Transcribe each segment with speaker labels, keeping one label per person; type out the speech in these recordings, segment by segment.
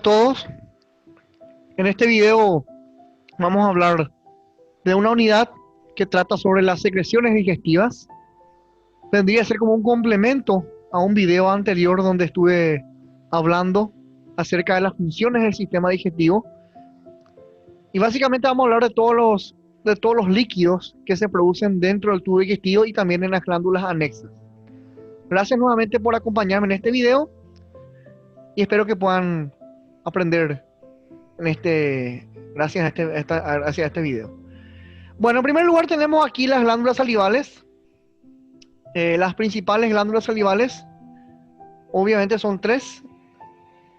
Speaker 1: todos. En este video vamos a hablar de una unidad que trata sobre las secreciones digestivas. Tendría que ser como un complemento a un video anterior donde estuve hablando acerca de las funciones del sistema digestivo. Y básicamente vamos a hablar de todos los líquidos que se producen dentro del tubo digestivo y también en las glándulas anexas. Gracias nuevamente por acompañarme en este video y espero que puedan aprender gracias a este video. Bueno, en primer lugar tenemos aquí las glándulas salivales. Las principales glándulas salivales, obviamente son tres.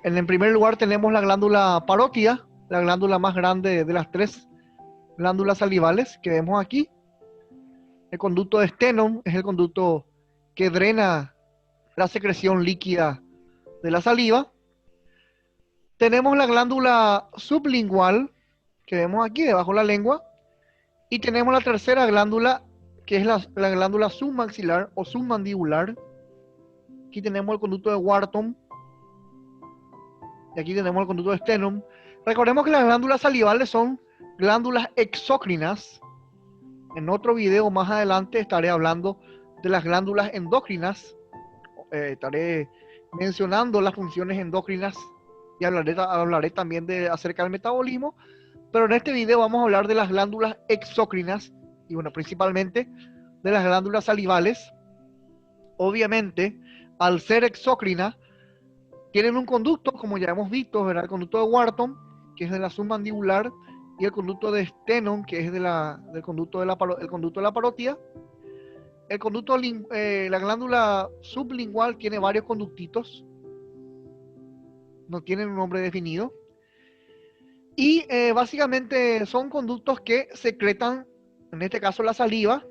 Speaker 1: En el primer lugar tenemos la glándula parótida, la glándula más grande de las tres glándulas salivales que vemos aquí. El conducto de Stenum es el conducto que drena la secreción líquida de la saliva. Tenemos la glándula sublingual que vemos aquí debajo de la lengua. Y tenemos la tercera glándula, que es la glándula submaxilar o submandibular. Aquí tenemos el conducto de Wharton. Y aquí tenemos el conducto de Stenum. Recordemos que las glándulas salivales son glándulas exócrinas. En otro video más adelante estaré hablando de las glándulas endócrinas. Estaré mencionando las funciones endócrinas y hablaré también acerca del metabolismo. Pero en este video vamos a hablar de las glándulas exócrinas y bueno, principalmente de las glándulas salivales. Obviamente, al ser exócrinas, tienen un conducto, como ya hemos visto, ¿verdad? El conducto de Wharton, que es de la submandibular, y el conducto de Stenum, que es del conducto de el conducto de la parótida. El conducto, la glándula sublingual tiene varios conductitos, no tienen un nombre definido. Y básicamente son conductos que secretan, en este caso la saliva,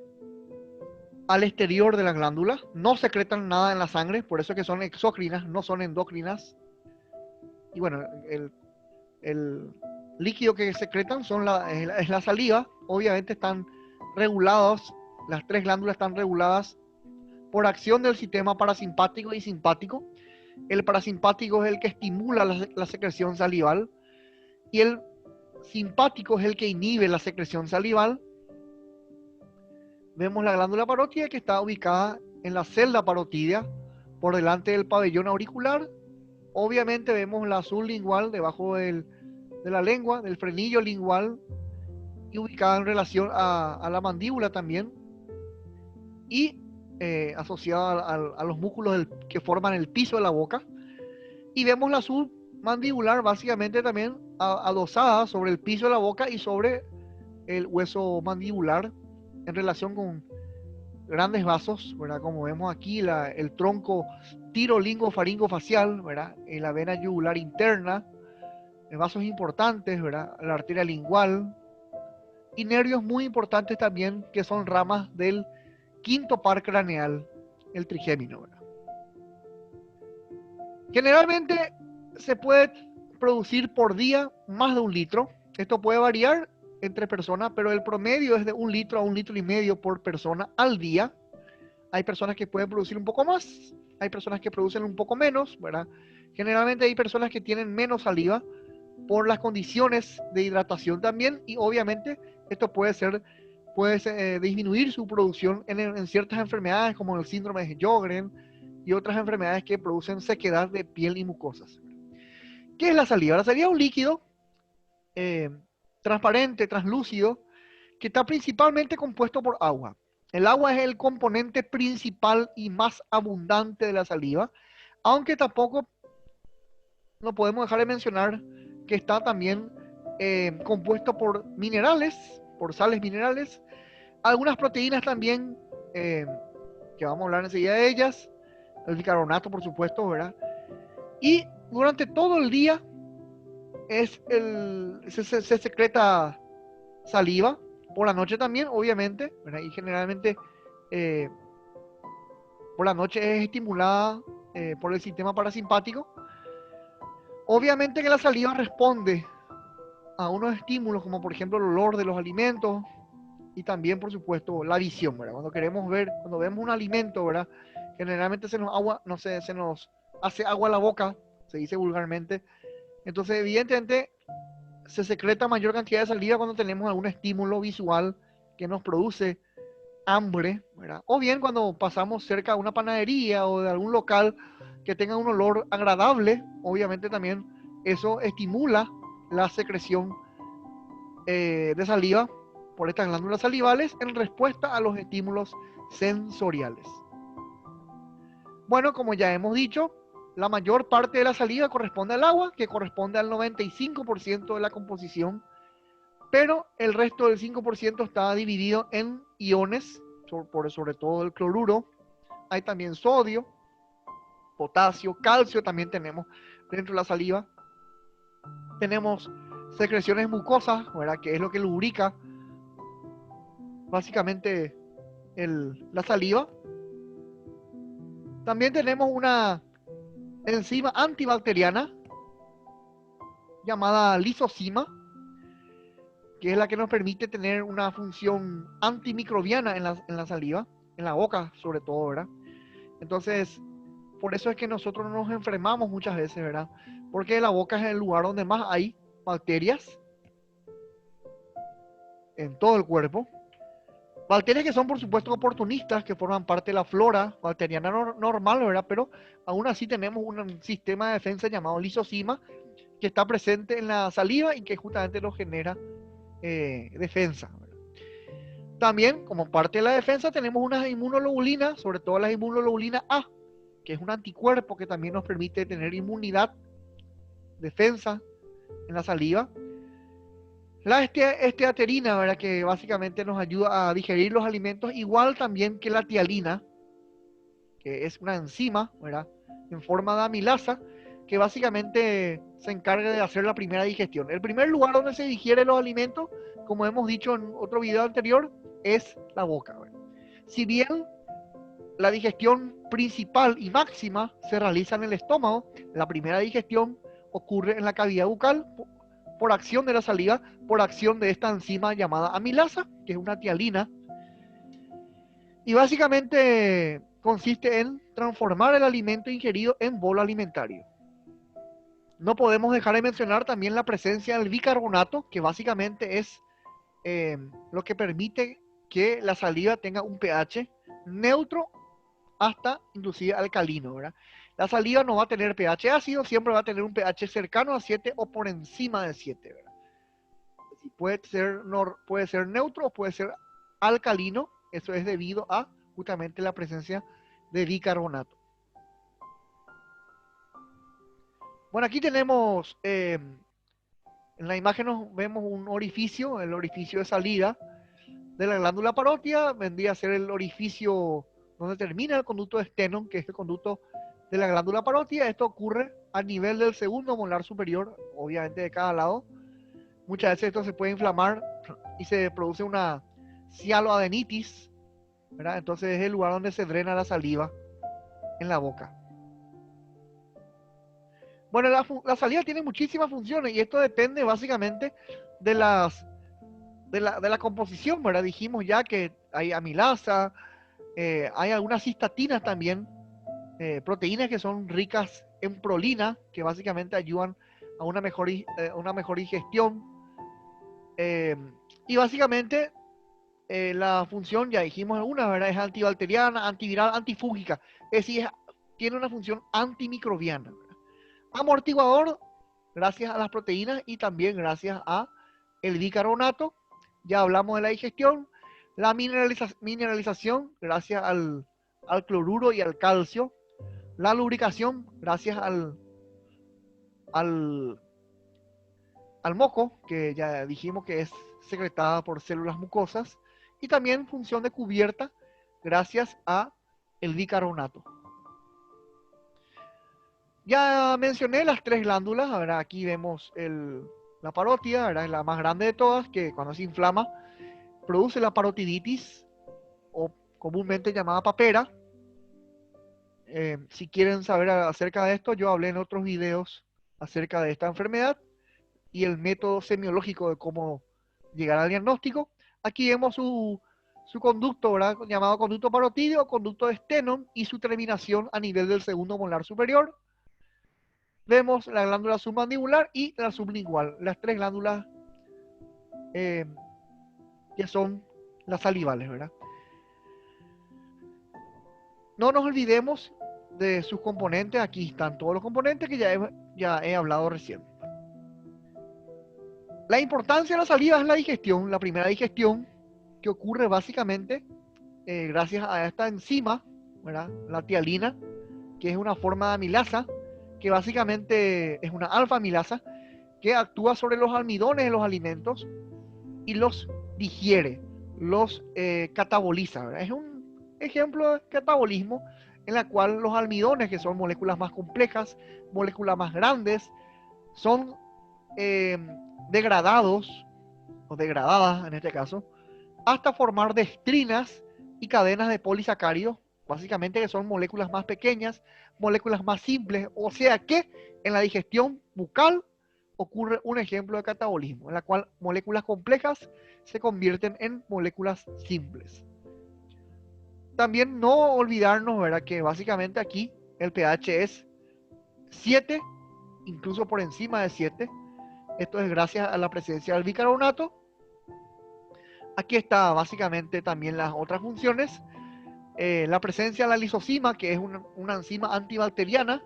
Speaker 1: al exterior de la glándula. No secretan nada en la sangre, por eso que son exócrinas, no son endócrinas. Y bueno, el líquido que secretan es la saliva. Obviamente están regulados, las tres glándulas están reguladas por acción del sistema parasimpático y simpático. El parasimpático es el que estimula la secreción salival. Y el simpático es el que inhibe la secreción salival. Vemos la glándula parótida que está ubicada en la celda parotidia por delante del pabellón auricular. Obviamente vemos la sublingual debajo de la lengua, del frenillo lingual y ubicada en relación a la mandíbula también y asociada a los músculos que forman el piso de la boca. Y vemos la submandibular básicamente también adosada sobre el piso de la boca y sobre el hueso mandibular en relación con grandes vasos, ¿verdad? Como vemos aquí, el tronco tirolingofaringofacial, ¿verdad? En la vena yugular interna, vasos importantes, ¿verdad? La arteria lingual y nervios muy importantes también que son ramas del quinto par craneal, el trigémino, ¿verdad? Generalmente se puede producir por día más de 1 litro. Esto puede variar entre personas, pero el promedio es de 1 litro a 1,5 litros por persona al día. Hay personas que pueden producir un poco más, hay personas que producen un poco menos, ¿verdad? Generalmente hay personas que tienen menos saliva por las condiciones de hidratación también y obviamente esto puede disminuir su producción en ciertas enfermedades como el síndrome de Sjögren y otras enfermedades que producen sequedad de piel y mucosas. ¿Qué es la saliva? La saliva es un líquido transparente, translúcido, que está principalmente compuesto por agua. El agua es el componente principal y más abundante de la saliva, aunque tampoco no podemos dejar de mencionar que está también compuesto por minerales, por sales minerales, algunas proteínas también, que vamos a hablar enseguida de ellas, el bicarbonato por supuesto, ¿verdad? Y durante todo el día se secreta saliva, por la noche también, obviamente, ¿verdad? Y generalmente por la noche es estimulada por el sistema parasimpático. Obviamente que la saliva responde a unos estímulos como por ejemplo el olor de los alimentos y también por supuesto la visión, ¿verdad? Cuando vemos un alimento, ¿verdad? Generalmente se nos hace agua a la boca, se dice vulgarmente, Entonces, evidentemente, se secreta mayor cantidad de saliva cuando tenemos algún estímulo visual que nos produce hambre, ¿verdad? O bien cuando pasamos cerca de una panadería o de algún local que tenga un olor agradable, obviamente también eso estimula la secreción de saliva por estas glándulas salivales en respuesta a los estímulos sensoriales. Bueno, como ya hemos dicho, la mayor parte de la saliva corresponde al agua, que corresponde al 95% de la composición, pero el resto del 5% está dividido en iones, sobre todo el cloruro. Hay también sodio, potasio, calcio también tenemos dentro de la saliva. Tenemos secreciones mucosas, ¿verdad? Que es lo que lubrica básicamente la saliva. También tenemos una enzima antibacteriana llamada lisozima, que es la que nos permite tener una función antimicrobiana en la saliva, en la boca sobre todo, ¿verdad? Entonces, por eso es que nosotros nos enfermamos muchas veces, ¿verdad? Porque la boca es el lugar donde más hay bacterias en todo el cuerpo. Bacterias que son, por supuesto, oportunistas, que forman parte de la flora bacteriana normal, ¿verdad? Pero aún así tenemos un sistema de defensa llamado lisozima que está presente en la saliva y que justamente nos genera defensa, ¿verdad? También, como parte de la defensa, tenemos unas inmunoglobulinas, sobre todo las inmunoglobulinas A, que es un anticuerpo que también nos permite tener inmunidad, defensa en la saliva. La esteaterina, ¿verdad? Que básicamente nos ayuda a digerir los alimentos, igual también que la tialina, que es una enzima, ¿verdad? En forma de amilasa, que básicamente se encarga de hacer la primera digestión. El primer lugar donde se digieren los alimentos, como hemos dicho en otro video anterior, es la boca, ¿verdad? Si bien la digestión principal y máxima se realiza en el estómago, la primera digestión ocurre en la cavidad bucal por acción de la saliva, por acción de esta enzima llamada amilasa, que es una tialina, y básicamente consiste en transformar el alimento ingerido en bolo alimentario. No podemos dejar de mencionar también la presencia del bicarbonato, que básicamente es lo que permite que la saliva tenga un pH neutro hasta inclusive alcalino, ¿verdad? La saliva no va a tener pH ácido, siempre va a tener un pH cercano a 7 o por encima de 7, ¿verdad? Puede ser neutro o puede ser alcalino, eso es debido a justamente la presencia de bicarbonato. Bueno, aquí tenemos, en la imagen vemos un orificio, el orificio de salida de la glándula parótida, vendría a ser el orificio donde termina el conducto de Stenone, que es el conducto de la glándula parótida. Esto ocurre a nivel del segundo molar superior, obviamente de cada lado. Muchas veces esto se puede inflamar y se produce una cialoadenitis, ¿verdad? Entonces es el lugar donde se drena la saliva en la boca. Bueno, la saliva tiene muchísimas funciones y esto depende básicamente de la composición, ¿verdad? Dijimos ya que hay amilasa, hay algunas cistatinas también, proteínas que son ricas en prolina, que básicamente ayudan a una mejor digestión. Y básicamente la función, ya dijimos alguna, ¿verdad? Es antibacteriana, antiviral, antifúngica. Es decir, tiene una función antimicrobiana, ¿verdad? Amortiguador, gracias a las proteínas y también gracias a el bicarbonato. Ya hablamos de la digestión. La mineralización, gracias al cloruro y al calcio. La lubricación, gracias al moco, que ya dijimos que es secretada por células mucosas. Y también función de cubierta, gracias a el bicarbonato. Ya mencioné las tres glándulas, ¿verdad? Aquí vemos la parótida, ¿verdad? Es la más grande de todas, que cuando se inflama produce la parotiditis, o comúnmente llamada papera. Si quieren saber acerca de esto, yo hablé en otros videos acerca de esta enfermedad y el método semiológico de cómo llegar al diagnóstico. Aquí vemos su conducto, ¿verdad? Llamado conducto parotídeo o conducto de Stenone y su terminación a nivel del segundo molar superior. vemos la glándula submandibular y la sublingual, las tres glándulas que son las salivales, ¿verdad? No nos olvidemos de sus componentes. Aquí están todos los componentes que ya he hablado recién. La importancia de la saliva es la digestión, la primera digestión que ocurre básicamente gracias a esta enzima, ¿verdad? La tialina, que es una forma de amilasa, que básicamente es una alfa amilasa, que actúa sobre los almidones de los alimentos y los digiere, los cataboliza, ¿verdad? Es un ejemplo de catabolismo en la cual los almidones, que son moléculas más complejas, moléculas más grandes, son degradados, o degradadas en este caso, hasta formar dextrinas y cadenas de polisacáridos, básicamente que son moléculas más pequeñas, moléculas más simples, o sea que en la digestión bucal ocurre un ejemplo de catabolismo, en la cual moléculas complejas se convierten en moléculas simples. También no olvidarnos, ¿verdad?, que básicamente aquí el pH es 7, incluso por encima de 7. Esto es gracias a la presencia del bicarbonato. Aquí está básicamente también las otras funciones. La presencia de la lisozima, que es una enzima antibacteriana,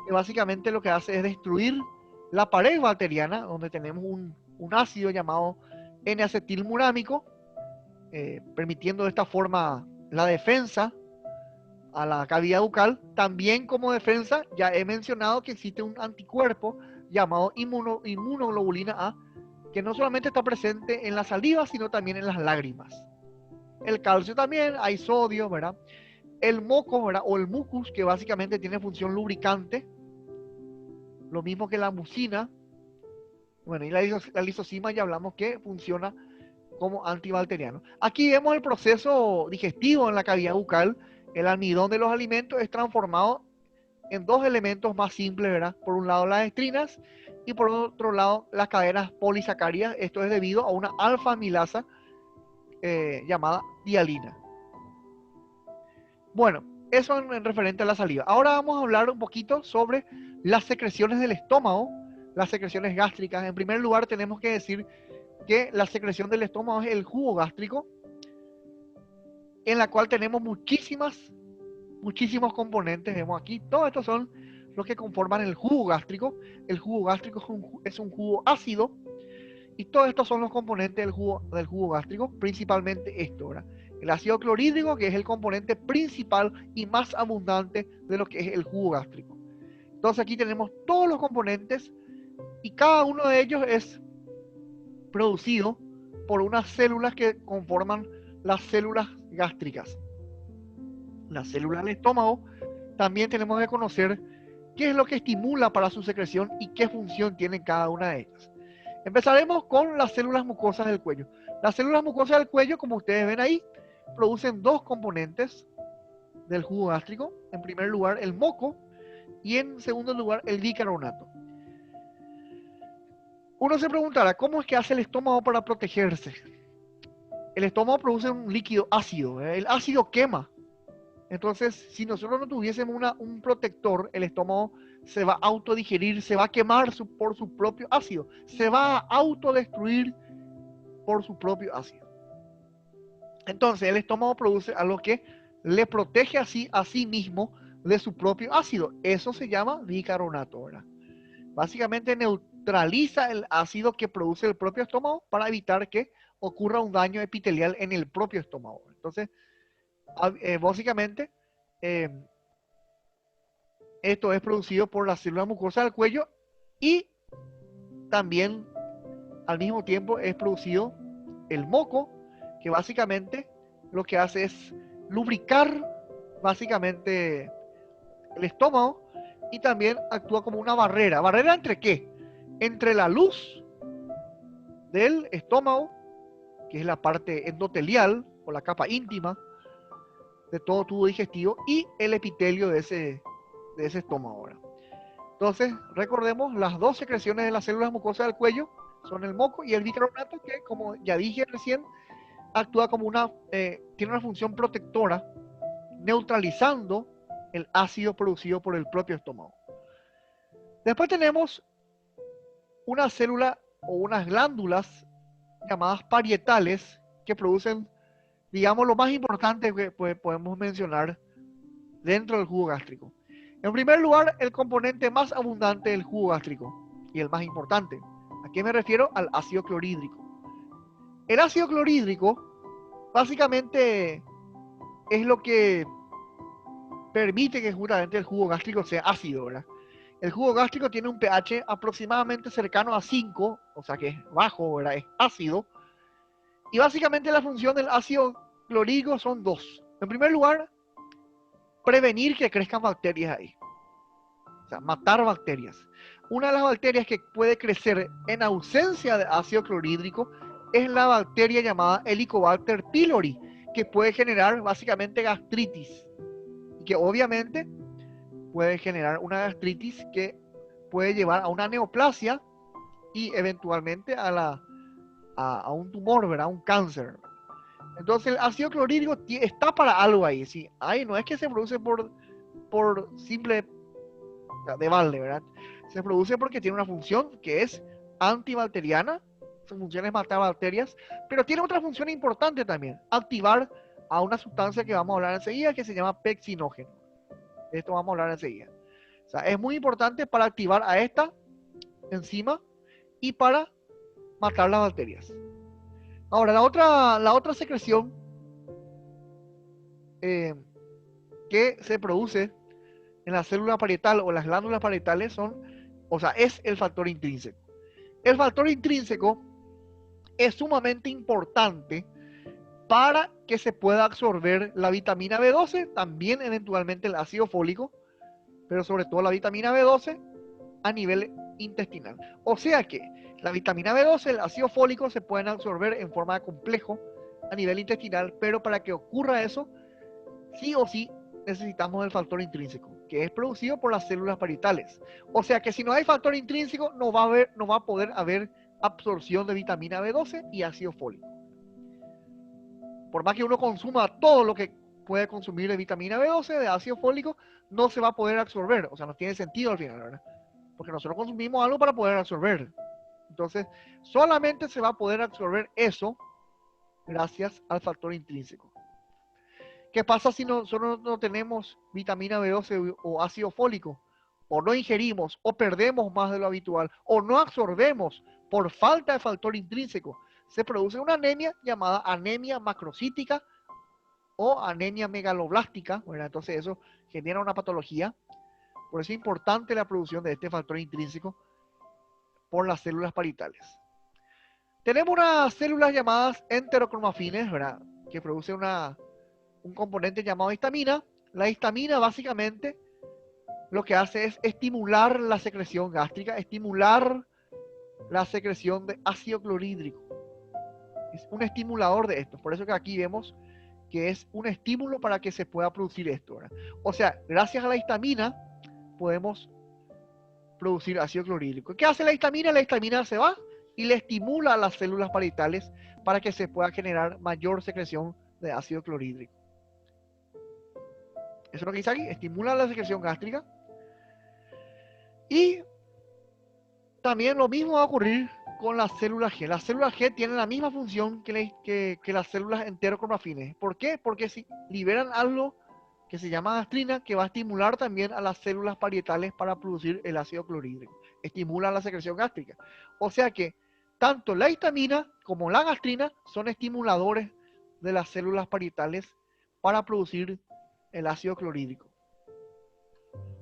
Speaker 1: que básicamente lo que hace es destruir la pared bacteriana, donde tenemos un ácido llamado N-acetilmurámico, permitiendo de esta forma la defensa a la cavidad bucal. También como defensa, ya he mencionado que existe un anticuerpo llamado inmunoglobulina A, que no solamente está presente en la saliva, sino también en las lágrimas. El calcio también, hay sodio, ¿verdad? El moco, ¿verdad?, o el mucus, que básicamente tiene función lubricante, lo mismo que la mucina. Bueno, y la lisozima ya hablamos que funciona como antibacteriano. Aquí vemos el proceso digestivo en la cavidad bucal. El almidón de los alimentos es transformado en dos elementos más simples, ¿verdad? Por un lado las dextrinas y por otro lado las cadenas polisacáridas. Esto es debido a una alfa amilasa llamada dialina. Bueno, eso en referente a la saliva. Ahora vamos a hablar un poquito sobre las secreciones del estómago, las secreciones gástricas. En primer lugar, tenemos que decir que la secreción del estómago es el jugo gástrico, en la cual tenemos muchísimos componentes. Vemos aquí, todos estos son los que conforman el jugo gástrico. El jugo gástrico es un jugo ácido, y todos estos son los componentes del jugo gástrico, principalmente esto, ¿verdad? El ácido clorhídrico, que es el componente principal y más abundante de lo que es el jugo gástrico. Entonces aquí tenemos todos los componentes y cada uno de ellos es producido por unas células que conforman las células gástricas. Las células del estómago también tenemos que conocer qué es lo que estimula para su secreción y qué función tiene cada una de ellas. Empezaremos con las células mucosas del cuello. Las células mucosas del cuello, como ustedes ven ahí, producen dos componentes del jugo gástrico. En primer lugar, el moco, y en segundo lugar, el bicarbonato. Uno se preguntará, ¿cómo es que hace el estómago para protegerse? El estómago produce un líquido ácido, ¿eh? El ácido quema. Entonces, si nosotros no tuviésemos un protector, el estómago se va a autodigerir, se va a quemar por su propio ácido, se va a autodestruir por su propio ácido. Entonces, el estómago produce algo que le protege a sí mismo de su propio ácido. Eso se llama bicarbonato, ¿verdad? Básicamente neutraliza el ácido que produce el propio estómago para evitar que ocurra un daño epitelial en el propio estómago. Entonces, básicamente, esto es producido por las células mucosas del cuello, y también al mismo tiempo es producido el moco, que básicamente lo que hace es lubricar básicamente el estómago, y también actúa como una barrera. ¿Barrera entre qué? Entre la luz del estómago, que es la parte endotelial o la capa íntima de todo tubo digestivo, y el epitelio de ese estómago. Entonces, recordemos, las dos secreciones de las células mucosas del cuello son el moco y el bicarbonato, que, como ya dije recién, actúa como tiene una función protectora, neutralizando el ácido producido por el propio estómago. Después tenemos una célula o unas glándulas llamadas parietales que producen, digamos, lo más importante que podemos mencionar dentro del jugo gástrico. En primer lugar, el componente más abundante del jugo gástrico y el más importante. ¿A qué me refiero? Al ácido clorhídrico. El ácido clorhídrico básicamente es lo que permite que justamente el jugo gástrico sea ácido, ¿verdad? El jugo gástrico tiene un pH aproximadamente cercano a 5, o sea que es bajo, ¿verdad? Es ácido. Y básicamente la función del ácido clorhídrico son dos. En primer lugar, prevenir que crezcan bacterias ahí. O sea, matar bacterias. Una de las bacterias que puede crecer en ausencia de ácido clorhídrico es la bacteria llamada Helicobacter pylori, que puede generar básicamente gastritis. Y que obviamente puede generar una gastritis que puede llevar a una neoplasia y eventualmente a un tumor, ¿verdad? Un cáncer. Entonces el ácido clorhídrico está para algo ahí, ¿sí? Ahí no es que se produce por simple de balde, ¿verdad? Se produce porque tiene una función que es antibacteriana, su función es matar bacterias, pero tiene otra función importante también, activar a una sustancia que vamos a hablar enseguida que se llama pexinógeno. De esto vamos a hablar enseguida. O sea, es muy importante para activar a esta enzima y para matar las bacterias. Ahora, la otra secreción que se produce en la célula parietal o las glándulas parietales es el factor intrínseco. El factor intrínseco es sumamente importante para que se pueda absorber la vitamina B12, también eventualmente el ácido fólico, pero sobre todo la vitamina B12 a nivel intestinal. O sea que la vitamina B12, el ácido fólico se pueden absorber en forma de complejo a nivel intestinal, pero para que ocurra eso, sí o sí necesitamos el factor intrínseco, que es producido por las células parietales. O sea que si no hay factor intrínseco, no va a poder haber absorción de vitamina B12 y ácido fólico. Por más que uno consuma todo lo que puede consumir de vitamina B12, de ácido fólico, no se va a poder absorber. O sea, no tiene sentido al final, ¿verdad? Porque nosotros consumimos algo para poder absorber. Entonces, solamente se va a poder absorber eso gracias al factor intrínseco. ¿Qué pasa si nosotros no tenemos vitamina B12 o ácido fólico? O no ingerimos, o perdemos más de lo habitual, o no absorbemos por falta de factor intrínseco. Se produce una anemia llamada anemia macrocítica o anemia megaloblástica, ¿verdad? Entonces eso genera una patología. Por eso es importante la producción de este factor intrínseco por las células parietales. Tenemos unas células llamadas enterocromafines, ¿verdad? Que producen un componente llamado histamina. La histamina básicamente lo que hace es estimular la secreción gástrica, estimular la secreción de ácido clorhídrico. Es un estimulador de esto. Por eso que aquí vemos que es un estímulo para que se pueda producir esto, ¿verdad? O sea, gracias a la histamina podemos producir ácido clorhídrico. ¿Qué hace la histamina? La histamina se va y le estimula a las células parietales para que se pueda generar mayor secreción de ácido clorhídrico. Eso es lo que dice aquí, estimula la secreción gástrica. Y también lo mismo va a ocurrir con las células G. Las células G tienen la misma función que las células enterocromafines. ¿Por qué? Porque si liberan algo que se llama gastrina, que va a estimular también a las células parietales para producir el ácido clorhídrico. Estimula la secreción gástrica. O sea que tanto la histamina como la gastrina son estimuladores de las células parietales para producir el ácido clorhídrico.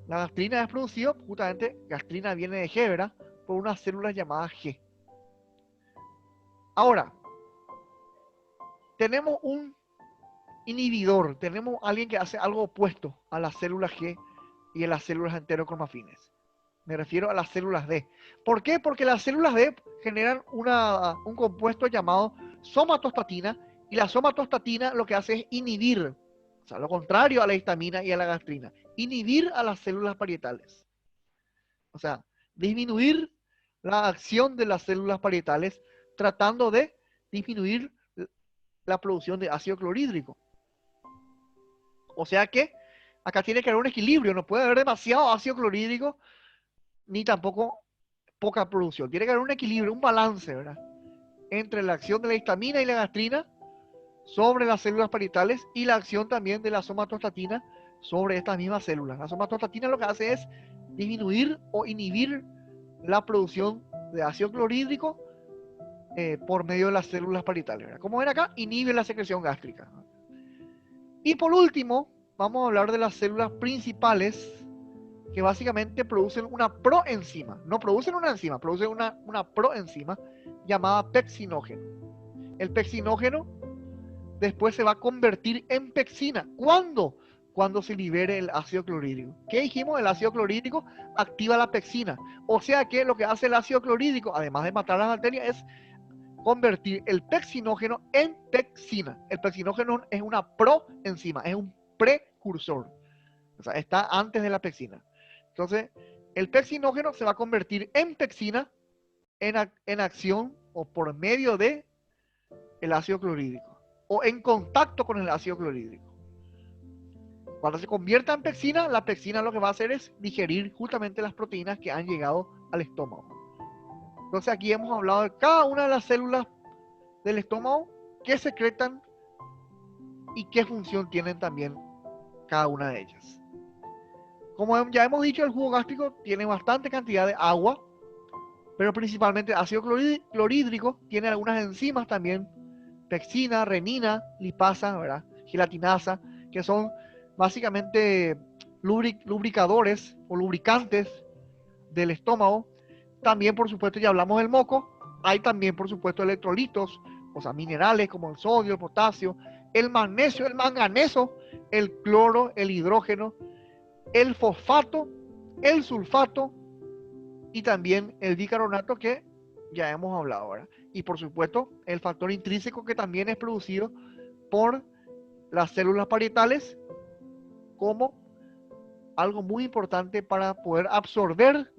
Speaker 1: La gastrina es producida, justamente, gastrina viene de G, ¿verdad? Por unas células llamadas G. Ahora, tenemos un inhibidor, tenemos alguien que hace algo opuesto a las células G y a las células enterocromafines. Me refiero a las células D. ¿Por qué? Porque las células D generan un compuesto llamado somatostatina y la somatostatina lo que hace es inhibir, o sea, lo contrario a la histamina y a la gastrina, inhibir a las células parietales. O sea, disminuir la acción de las células parietales tratando de disminuir la producción de ácido clorhídrico. O sea que acá tiene que haber un equilibrio, no puede haber demasiado ácido clorhídrico ni tampoco poca producción. Tiene que haber un equilibrio, un balance, ¿verdad? Entre la acción de la histamina y la gastrina sobre las células parietales y la acción también de la somatostatina sobre estas mismas células. La somatostatina lo que hace es disminuir o inhibir la producción de ácido clorhídrico por medio de las células parietales, ¿verdad? Como ven acá, inhibe la secreción gástrica. Y por último, vamos a hablar de las células principales que básicamente producen una proenzima. No producen una enzima, producen una proenzima llamada pexinógeno. El pexinógeno después se va a convertir en pexina. ¿Cuándo? Cuando se libere el ácido clorhídrico. ¿Qué dijimos? El ácido clorhídrico activa la pexina. O sea que lo que hace el ácido clorhídrico, además de matar las bacterias, es convertir el pexinógeno en pexina. El pexinógeno es una proenzima, es un precursor. O sea, está antes de la pexina. Entonces, el pexinógeno se va a convertir en pexina en acción o por medio de el ácido clorhídrico o en contacto con el ácido clorhídrico. Cuando se convierta en pexina, la pexina lo que va a hacer es digerir justamente las proteínas que han llegado al estómago. Entonces aquí hemos hablado de cada una de las células del estómago, qué secretan y qué función tienen también cada una de ellas. Como ya hemos dicho, el jugo gástrico tiene bastante cantidad de agua, pero principalmente ácido clorhídrico, tiene algunas enzimas también, pexina, renina, lipasa, ¿verdad? Gelatinasa, que son básicamente lubricadores o lubricantes del estómago. También, por supuesto, ya hablamos del moco. Hay también, por supuesto, electrolitos, o sea, minerales como el sodio, el potasio, el magnesio, el manganeso, el cloro, el hidrógeno, el fosfato, el sulfato y también el bicarbonato que ya hemos hablado ahora. Y por supuesto, el factor intrínseco que también es producido por las células parietales como algo muy importante para poder absorber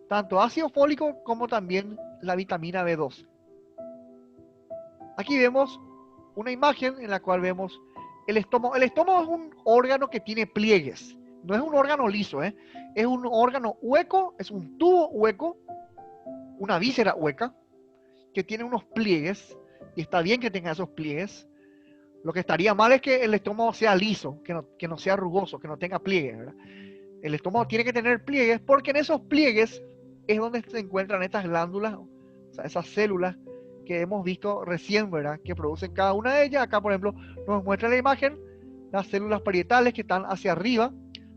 Speaker 1: tanto ácido fólico como también la vitamina B12. Aquí vemos una imagen en la cual vemos el estómago. El estómago es un órgano que tiene pliegues. No es un órgano liso, ¿eh? Es un órgano hueco, es un tubo hueco, una víscera hueca, que tiene unos pliegues, y está bien que tenga esos pliegues. Lo que estaría mal es que el estómago sea liso, que no sea rugoso, que no tenga pliegues, ¿verdad? El estómago tiene que tener pliegues porque en esos pliegues es donde se encuentran estas glándulas, o sea, esas células que hemos visto recién, ¿verdad? Que producen cada una de ellas. Acá, por ejemplo, nos muestra la imagen, las células parietales que están hacia arriba,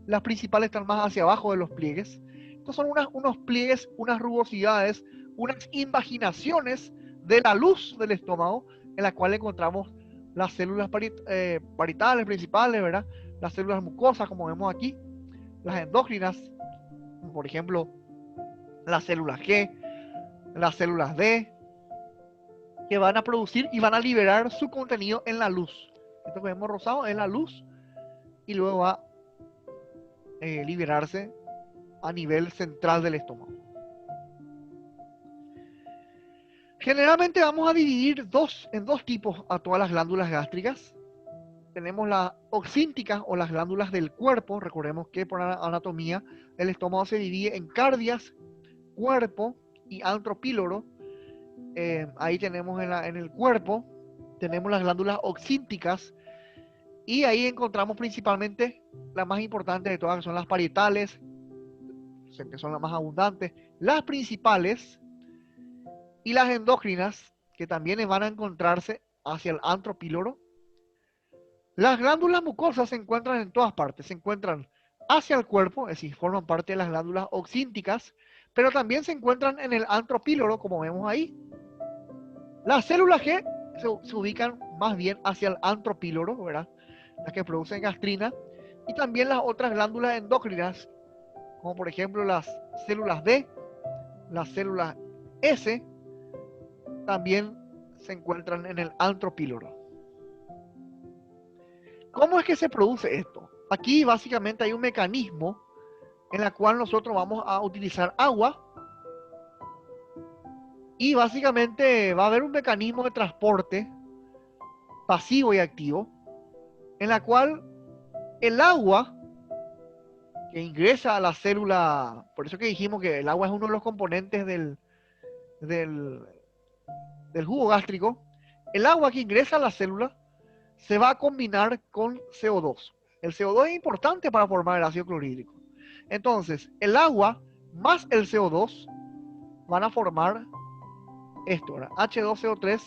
Speaker 1: las principales están más hacia abajo de los pliegues. Estos son unos pliegues, unas rugosidades, unas invaginaciones de la luz del estómago, en la cual encontramos las células parietales principales, ¿verdad? Las células mucosas, como vemos aquí, las endócrinas, por ejemplo, las células G, las células D, que van a producir y van a liberar su contenido en la luz. Esto que vemos rosado es la luz y luego va a liberarse a nivel central del estómago. Generalmente vamos a dividir en dos tipos a todas las glándulas gástricas. Tenemos las oxínticas o las glándulas del cuerpo. Recordemos que por anatomía el estómago se divide en cardias, cuerpo y antropíloro. Ahí tenemos en el cuerpo, tenemos las glándulas oxínticas y ahí encontramos principalmente las más importantes de todas, que son las parietales, que son las más abundantes, las principales y las endócrinas, que también van a encontrarse hacia el antropíloro. Las glándulas mucosas se encuentran en todas partes, se encuentran hacia el cuerpo, es decir, forman parte de las glándulas oxínticas, pero también se encuentran en el antropíloro, como vemos ahí. Las células G se ubican más bien hacia el antropíloro, ¿verdad? Las que producen gastrina, y también las otras glándulas endócrinas, como por ejemplo las células D, las células S, también se encuentran en el antropíloro. ¿Cómo es que se produce esto? Aquí básicamente hay un mecanismo en el cual nosotros vamos a utilizar agua y básicamente va a haber un mecanismo de transporte pasivo y activo en la cual el agua que ingresa a la célula, por eso que dijimos que el agua es uno de los componentes del, del jugo gástrico, el agua que ingresa a la célula se va a combinar con CO2. El CO2 es importante para formar el ácido clorhídrico. Entonces, el agua más el CO2 van a formar esto, ¿verdad? H2CO3,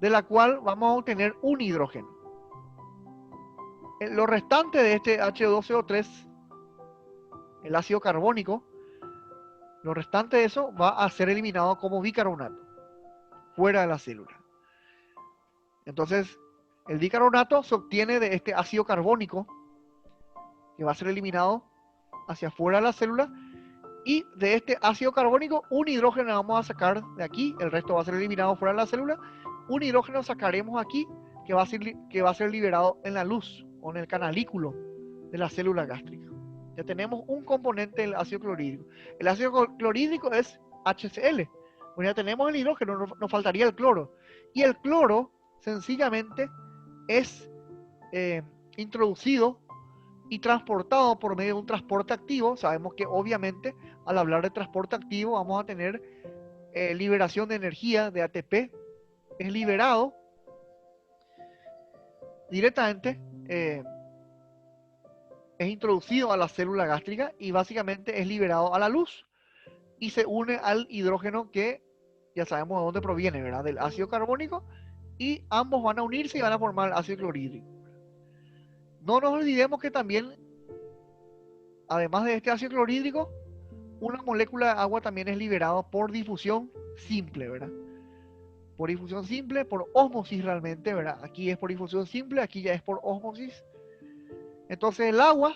Speaker 1: de la cual vamos a obtener un hidrógeno. Lo restante de este H2CO3, el ácido carbónico, lo restante de eso va a ser eliminado como bicarbonato, fuera de la célula. Entonces, el bicarbonato se obtiene de este ácido carbónico, que va a ser eliminado hacia afuera de la célula, y de este ácido carbónico un hidrógeno vamos a sacar de aquí, el resto va a ser eliminado fuera de la célula, un hidrógeno sacaremos aquí que va a ser liberado en la luz o en el canalículo de la célula gástrica. Ya tenemos un componente del ácido clorhídrico. El ácido clorhídrico es HCl. Bueno, ya tenemos el hidrógeno, nos faltaría el cloro. Y el cloro sencillamente es introducido y transportado por medio de un transporte activo. Sabemos que obviamente al hablar de transporte activo vamos a tener liberación de energía de ATP. Es liberado directamente, es introducido a la célula gástrica y básicamente es liberado a la luz y se une al hidrógeno que ya sabemos de dónde proviene, ¿verdad? Del ácido carbónico, y ambos van a unirse y van a formar el ácido clorhídrico. No nos olvidemos que también, además de este ácido clorhídrico, una molécula de agua también es liberada por difusión simple, ¿verdad? Por difusión simple, por ósmosis realmente, ¿verdad? Aquí es por difusión simple, aquí ya es por ósmosis. Entonces el agua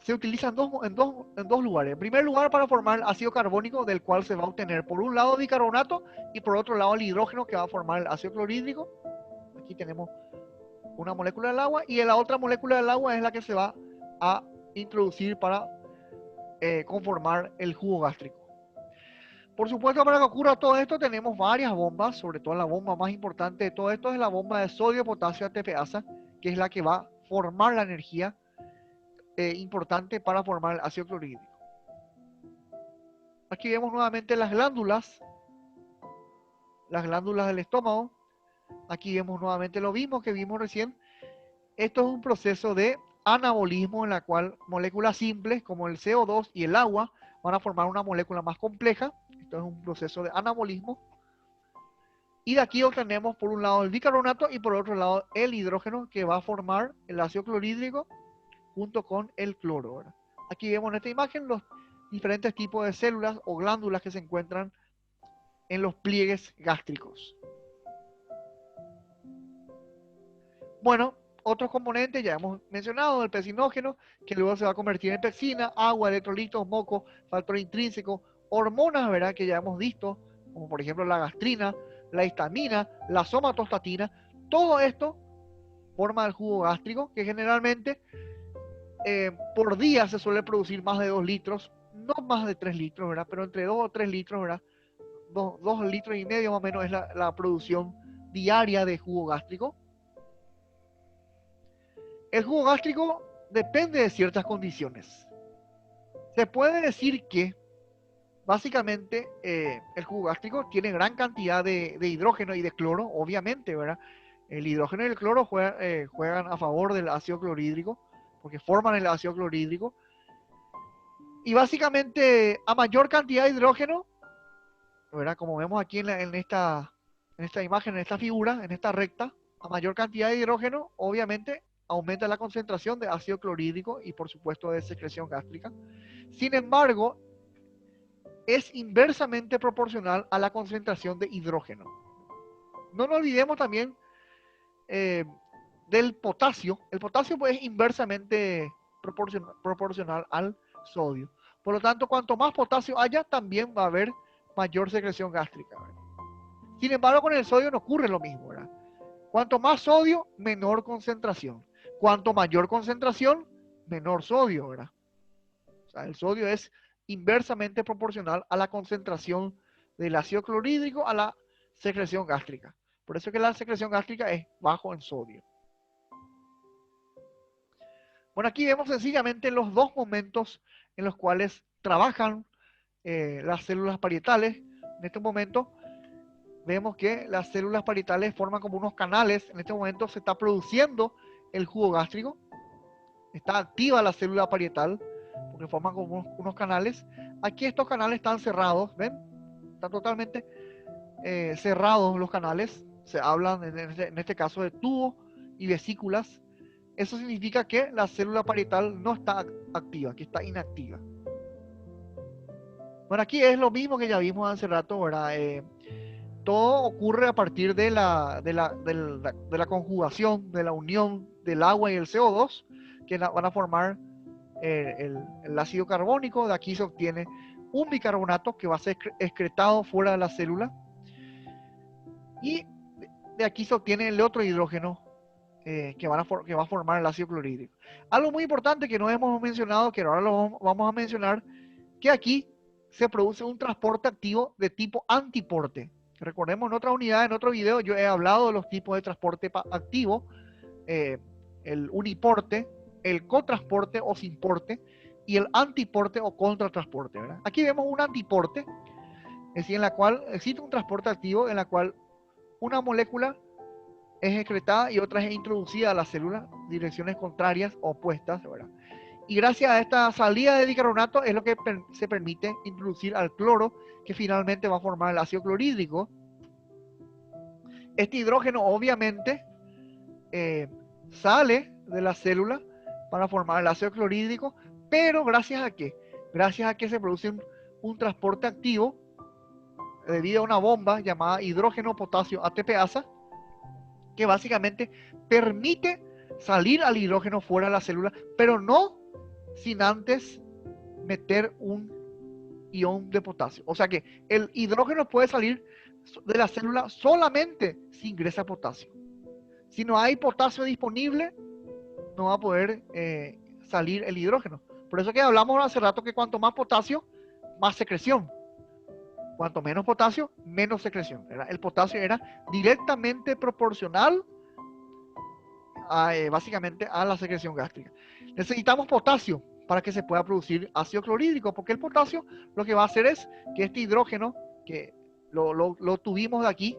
Speaker 1: se utiliza en dos lugares. En primer lugar, para formar ácido carbónico, del cual se va a obtener por un lado bicarbonato y por otro lado el hidrógeno que va a formar el ácido clorhídrico. Aquí tenemos una molécula del agua y la otra molécula del agua es la que se va a introducir para conformar el jugo gástrico. Por supuesto, para que ocurra todo esto tenemos varias bombas, sobre todo la bomba más importante de todo esto es la bomba de sodio, potasio, ATPasa, que es la que va a formar la energía importante para formar el ácido clorhídrico. Aquí vemos nuevamente las glándulas del estómago. Aquí vemos nuevamente lo mismo que vimos recién. Esto es un proceso de anabolismo en la cual moléculas simples como el CO2 y el agua van a formar una molécula más compleja. Esto es un proceso de anabolismo. Y de aquí obtenemos por un lado el bicarbonato y por otro lado el hidrógeno que va a formar el ácido clorhídrico junto con el cloro, ¿verdad? Aquí vemos en esta imagen los diferentes tipos de células o glándulas que se encuentran en los pliegues gástricos. Bueno, otros componentes ya hemos mencionado, el pectinógeno, que luego se va a convertir en pectina, agua, electrolitos, moco, factor intrínseco, hormonas, ¿verdad? Que ya hemos visto, como por ejemplo la gastrina, la histamina, la somatostatina. Todo esto forma el jugo gástrico, que generalmente por día se suele producir más de 2 litros, no más de 3 litros, ¿verdad? Pero entre 2 o 3 litros, ¿verdad? 2 litros y medio más o menos es la producción diaria de jugo gástrico. El jugo gástrico depende de ciertas condiciones. Se puede decir que básicamente el jugo gástrico tiene gran cantidad de hidrógeno y de cloro, obviamente, ¿verdad? El hidrógeno y el cloro juegan a favor del ácido clorhídrico, porque forman el ácido clorhídrico. Y básicamente a mayor cantidad de hidrógeno, ¿verdad? Como vemos aquí en esta imagen, en esta figura, en esta recta, a mayor cantidad de hidrógeno, obviamente aumenta la concentración de ácido clorhídrico y por supuesto de secreción gástrica. Sin embargo, es inversamente proporcional a la concentración de hidrógeno. No nos olvidemos también del potasio. El potasio pues, es inversamente proporcional al sodio. Por lo tanto, cuanto más potasio haya, también va a haber mayor secreción gástrica, ¿verdad? Sin embargo, con el sodio no ocurre lo mismo, ¿verdad? Cuanto más sodio, menor concentración. Cuanto mayor concentración, menor sodio, ¿verdad? O sea, el sodio es inversamente proporcional a la concentración del ácido clorhídrico a la secreción gástrica. Por eso es que la secreción gástrica es bajo en sodio. Bueno, aquí vemos sencillamente los dos momentos en los cuales trabajan las células parietales. En este momento vemos que las células parietales forman como unos canales. En este momento se está produciendo el jugo gástrico. Está activa la célula parietal porque forman como unos canales. Aquí estos canales están cerrados, ¿ven? Están totalmente cerrados los canales. Se hablan en este caso de tubos y vesículas. Eso significa que la célula parietal no está activa, que está inactiva. Bueno, aquí es lo mismo que ya vimos hace rato, ¿verdad? Todo ocurre a partir de la conjugación, de la unión del agua y el CO2, que van a formar el ácido carbónico. De aquí se obtiene un bicarbonato que va a ser excretado fuera de la célula. Y de aquí se obtiene el otro hidrógeno que va a formar el ácido clorhídrico. Algo muy importante que no hemos mencionado, que ahora lo vamos a mencionar, que aquí se produce un transporte activo de tipo antiporte. Recordemos, en otra unidad, en otro video, yo he hablado de los tipos de transporte activo, el uniporte, el cotransporte o sinporte y el antiporte o contratransporte, ¿verdad? Aquí vemos un antiporte, es decir, en la cual existe un transporte activo en la cual una molécula es excretada y otra es introducida a la célula, direcciones contrarias o opuestas, ¿verdad? Y gracias a esta salida de bicarbonato es lo que se permite introducir al cloro, que finalmente va a formar el ácido clorhídrico. Este hidrógeno obviamente sale de la célula para formar el ácido clorhídrico, pero ¿gracias a qué? Gracias a que se produce un transporte activo debido a una bomba llamada hidrógeno potasio ATPasa, que básicamente permite salir al hidrógeno fuera de la célula, pero no sin antes meter un ion de potasio. O sea que el hidrógeno puede salir de la célula solamente si ingresa potasio. Si no hay potasio disponible, no va a poder salir el hidrógeno. Por eso que hablamos hace rato que cuanto más potasio, más secreción. Cuanto menos potasio, menos secreción. El potasio era directamente proporcional básicamente a la secreción gástrica. Necesitamos potasio para que se pueda producir ácido clorhídrico, porque el potasio lo que va a hacer es que este hidrógeno, que lo tuvimos de aquí,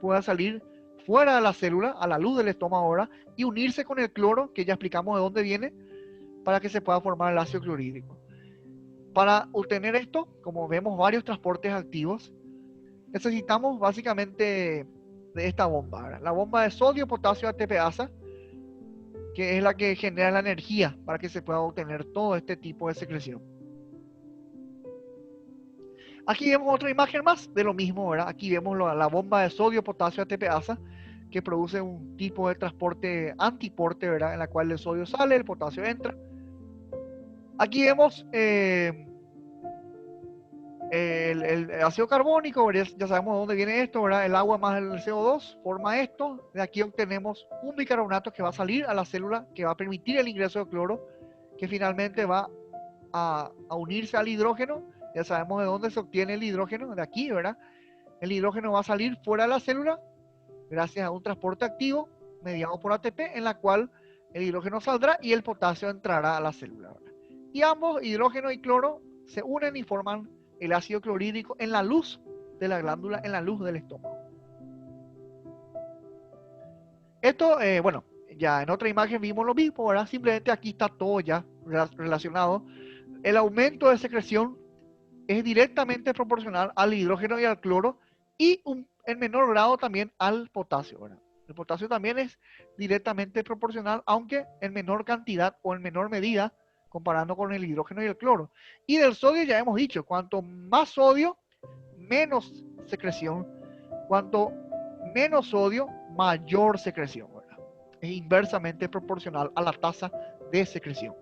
Speaker 1: pueda salir fuera de la célula, a la luz del estómago ahora, y unirse con el cloro, que ya explicamos de dónde viene, para que se pueda formar el ácido clorhídrico. Para obtener esto, como vemos varios transportes activos, necesitamos básicamente de esta bomba, ¿verdad? La bomba de sodio, potasio, ATPasa, que es la que genera la energía para que se pueda obtener todo este tipo de secreción. Aquí vemos otra imagen más de lo mismo, ¿verdad? Aquí vemos la bomba de sodio, potasio, ATPasa, que produce un tipo de transporte antiporte, ¿verdad? En la cual el sodio sale, el potasio entra. Aquí vemos el ácido carbónico, ¿verdad? Ya sabemos de dónde viene esto, ¿verdad? El agua más el CO2 forma esto. De aquí obtenemos un bicarbonato que va a salir a la célula, que va a permitir el ingreso de cloro, que finalmente va a unirse al hidrógeno. Ya sabemos de dónde se obtiene el hidrógeno, de aquí, ¿verdad? El hidrógeno va a salir fuera de la célula gracias a un transporte activo mediado por ATP, en la cual el hidrógeno saldrá y el potasio entrará a la célula, ¿verdad? Y ambos, hidrógeno y cloro, se unen y forman el ácido clorhídrico en la luz de la glándula, en la luz del estómago. Esto, bueno, ya en otra imagen vimos lo mismo, ¿verdad? Simplemente aquí está todo ya relacionado. El aumento de secreción es directamente proporcional al hidrógeno y al cloro y en menor grado también al potasio, ¿verdad? El potasio también es directamente proporcional, aunque en menor cantidad o en menor medida comparando con el hidrógeno y el cloro. Y del sodio ya hemos dicho, cuanto más sodio, menos secreción. Cuanto menos sodio, mayor secreción, ¿verdad? Es inversamente proporcional a la tasa de secreción.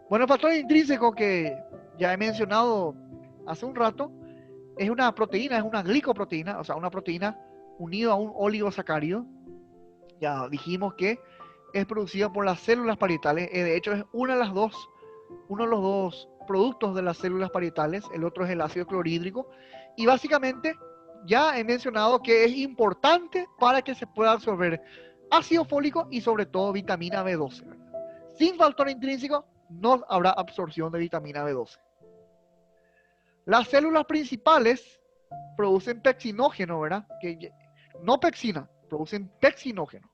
Speaker 1: Bueno, el factor intrínseco que ya he mencionado hace un rato es una proteína, es una glicoproteína, o sea, una proteína unida a un oligosacárido. Ya dijimos que es producida por las células parietales. De hecho, es uno de los dos productos de las células parietales. El otro es el ácido clorhídrico. Y básicamente ya he mencionado que es importante para que se pueda absorber ácido fólico y sobre todo vitamina B12. Sin factor intrínseco no habrá absorción de vitamina B12. Las células principales producen pexinógeno, ¿verdad? No pexina, producen pexinógeno.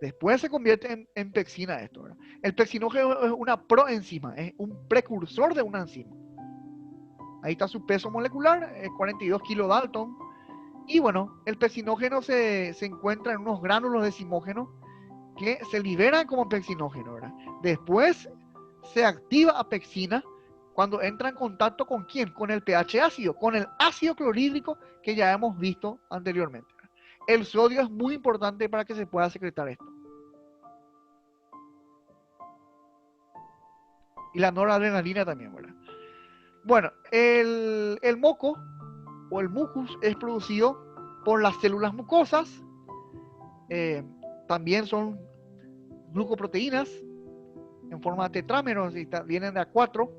Speaker 1: Después se convierte en pexina esto, ¿verdad? El pexinógeno es una proenzima, es un precursor de una enzima. Ahí está su peso molecular, 42 kilodalton. Y bueno, el pexinógeno se encuentra en unos gránulos decimógenos que se liberan como pexinógeno, ¿verdad? Después se activa a pexina cuando entra en contacto con ¿quién? Con el pH ácido, con el ácido clorhídrico que ya hemos visto anteriormente. El sodio es muy importante para que se pueda secretar esto. Y la noradrenalina también, ¿verdad? Bueno, el moco o el mucus es producido por las células mucosas. También son glucoproteínas en forma de tetrámeros y vienen de A4.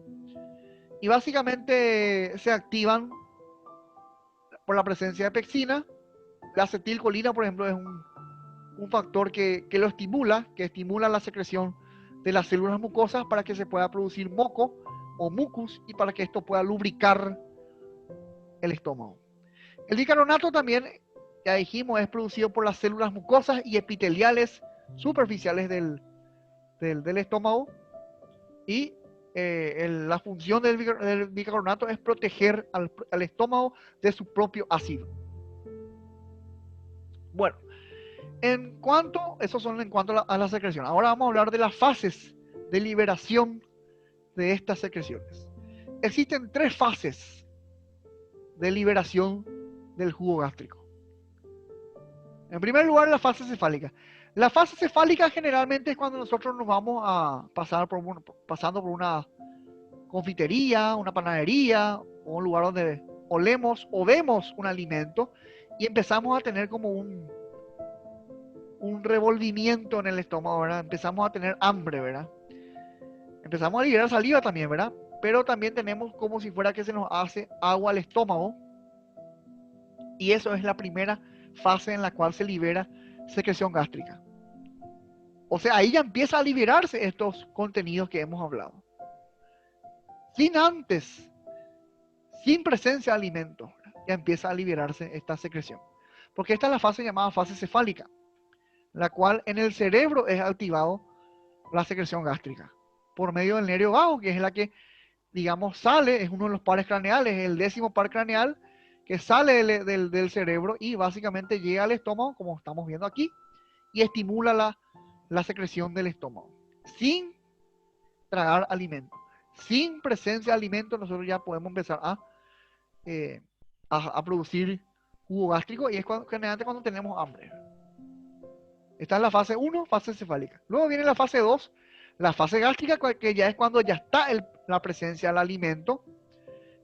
Speaker 1: Y básicamente se activan por la presencia de pexina. La acetilcolina, por ejemplo, es un factor que lo estimula, que estimula la secreción de las células mucosas para que se pueda producir moco o mucus y para que esto pueda lubricar el estómago. El bicarbonato también, ya dijimos, es producido por las células mucosas y epiteliales superficiales del estómago y la función del bicarbonato es proteger al estómago de su propio ácido. Bueno, esos son en cuanto a la secreción. Ahora vamos a hablar de las fases de liberación de estas secreciones. Existen 3 fases de liberación del jugo gástrico. En primer lugar, la fase cefálica. La fase cefálica generalmente es cuando nosotros nos vamos a pasando por una confitería, una panadería, o un lugar donde olemos o vemos un alimento y empezamos a tener como un revolvimiento en el estómago, ¿verdad? Empezamos a tener hambre, ¿verdad? Empezamos a liberar saliva también, ¿verdad? Pero también tenemos como si fuera que se nos hace agua al estómago. Y eso es la primera fase en la cual se libera secreción gástrica. O sea, ahí ya empieza a liberarse estos contenidos que hemos hablado. Sin presencia de alimentos, ya empieza a liberarse esta secreción. Porque esta es la fase llamada fase cefálica, la cual en el cerebro es activado la secreción gástrica por medio del nervio vago, que es la que, digamos, sale, es uno de los pares craneales, el 10º par craneal, que sale del cerebro y básicamente llega al estómago, como estamos viendo aquí, y estimula la secreción del estómago. Sin tragar alimento, sin presencia de alimento, nosotros ya podemos empezar a producir jugo gástrico y es generalmente cuando tenemos hambre. Esta es la fase 1, fase cefálica. Luego viene la fase 2, la fase gástrica, que ya es cuando ya está la presencia del alimento.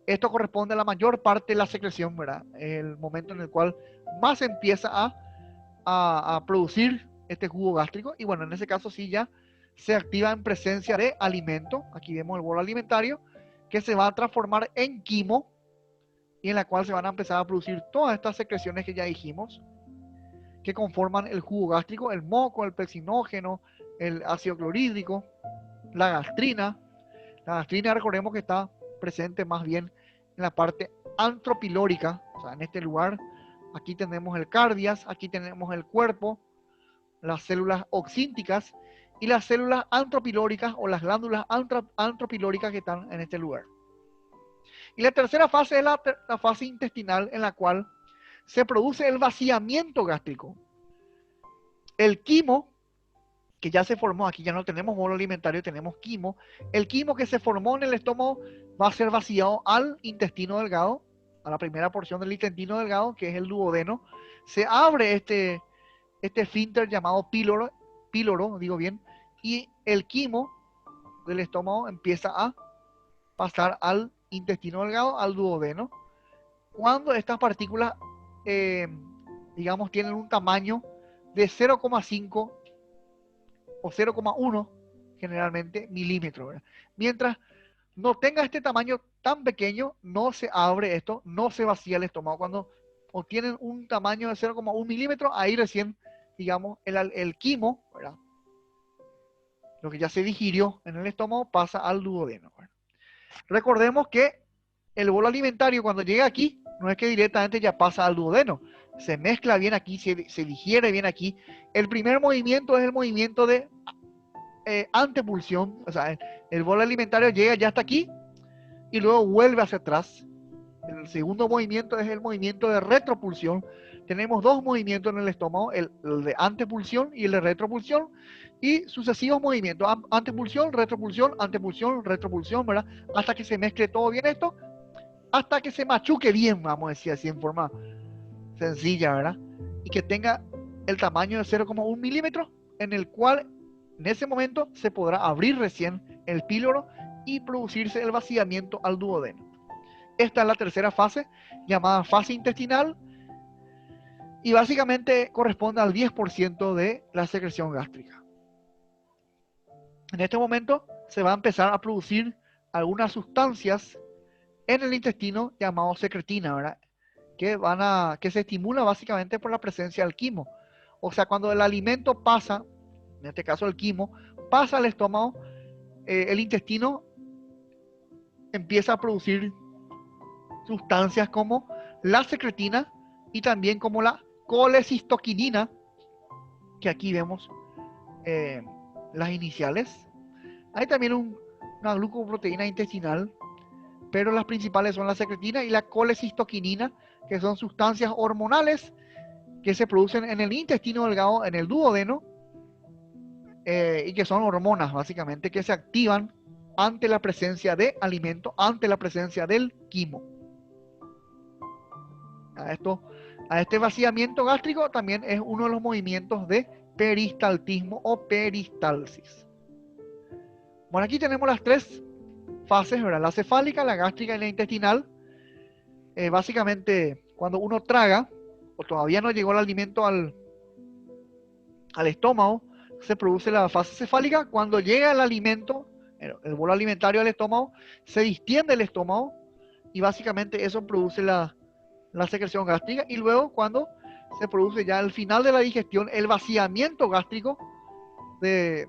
Speaker 1: Esto corresponde a la mayor parte de la secreción, ¿verdad? El momento en el cual más empieza a producir este jugo gástrico. Y bueno, en ese caso sí ya se activa en presencia de alimento. Aquí vemos el bolo alimentario, que se va a transformar en quimo y en la cual se van a empezar a producir todas estas secreciones que ya dijimos, que conforman el jugo gástrico, el moco, el pexinógeno, el ácido clorhídrico, la gastrina. La gastrina, recordemos que está presente más bien en la parte antropilórica, o sea, en este lugar. Aquí tenemos el cardias, aquí tenemos el cuerpo, las células oxínticas y las células antropilóricas o las glándulas antropilóricas que están en este lugar. Y la tercera fase es la fase intestinal, en la cual se produce el vaciamiento gástrico. El quimo, que ya se formó, aquí ya no tenemos bolo alimentario, tenemos quimo. El quimo que se formó en el estómago va a ser vaciado al intestino delgado, a la primera porción del intestino delgado, que es el duodeno. Se abre este esfínter llamado píloro, digo bien, y el quimo del estómago empieza a pasar al intestino delgado, al duodeno. Cuando estas partículas, digamos, tienen un tamaño de 0,5 o 0,1 generalmente milímetros, ¿verdad? Mientras no tenga este tamaño tan pequeño, no se abre esto, no se vacía el estómago. Cuando obtienen un tamaño de 0,1 milímetro, ahí recién, digamos, el quimo, ¿verdad? lo que ya se digirió en el estómago pasa al duodeno. Recordemos que el bolo alimentario cuando llega aquí, no es que directamente ya pasa al duodeno, se mezcla bien aquí, se digiere bien aquí. El primer movimiento es el movimiento de antepulsión, o sea, el bolo alimentario llega ya hasta aquí y luego vuelve hacia atrás. El segundo movimiento es el movimiento de retropulsión. Tenemos dos movimientos en el estómago, el de antepulsión y el de retropulsión, y sucesivos movimientos, antepulsión, retropulsión, retropulsión, ¿verdad? Hasta que se mezcle todo bien esto, hasta que se machuque bien, vamos a decir así en forma sencilla, ¿verdad? Y que tenga el tamaño de 0,1 milímetro, en el cual en ese momento se podrá abrir recién el píloro y producirse el vaciamiento al duodeno. Esta es la tercera fase, llamada fase intestinal, y básicamente corresponde al 10% de la secreción gástrica. En este momento se va a empezar a producir algunas sustancias en el intestino llamadas secretina, ¿verdad? Que se estimula básicamente por la presencia del quimo. O sea, cuando el alimento pasa, en este caso el quimo, pasa al estómago, el intestino empieza a producir sustancias como la secretina y también como la colecistoquinina, que aquí vemos las iniciales. Hay también una glucoproteína intestinal, pero las principales son la secretina y la colecistoquinina, que son sustancias hormonales que se producen en el intestino delgado, en el duodeno, y que son hormonas básicamente que se activan ante la presencia de alimento, ante la presencia del quimo. A este vaciamiento gástrico también es uno de los movimientos de peristaltismo o peristalsis. Bueno, aquí tenemos las tres fases, ¿verdad? La cefálica, la gástrica y la intestinal. Básicamente, cuando uno traga, o todavía no llegó el alimento al estómago, se produce la fase cefálica. Cuando llega el alimento, el bolo alimentario al estómago, se distiende el estómago y básicamente eso produce la secreción gástrica. Y luego cuando se produce ya al final de la digestión, el vaciamiento gástrico del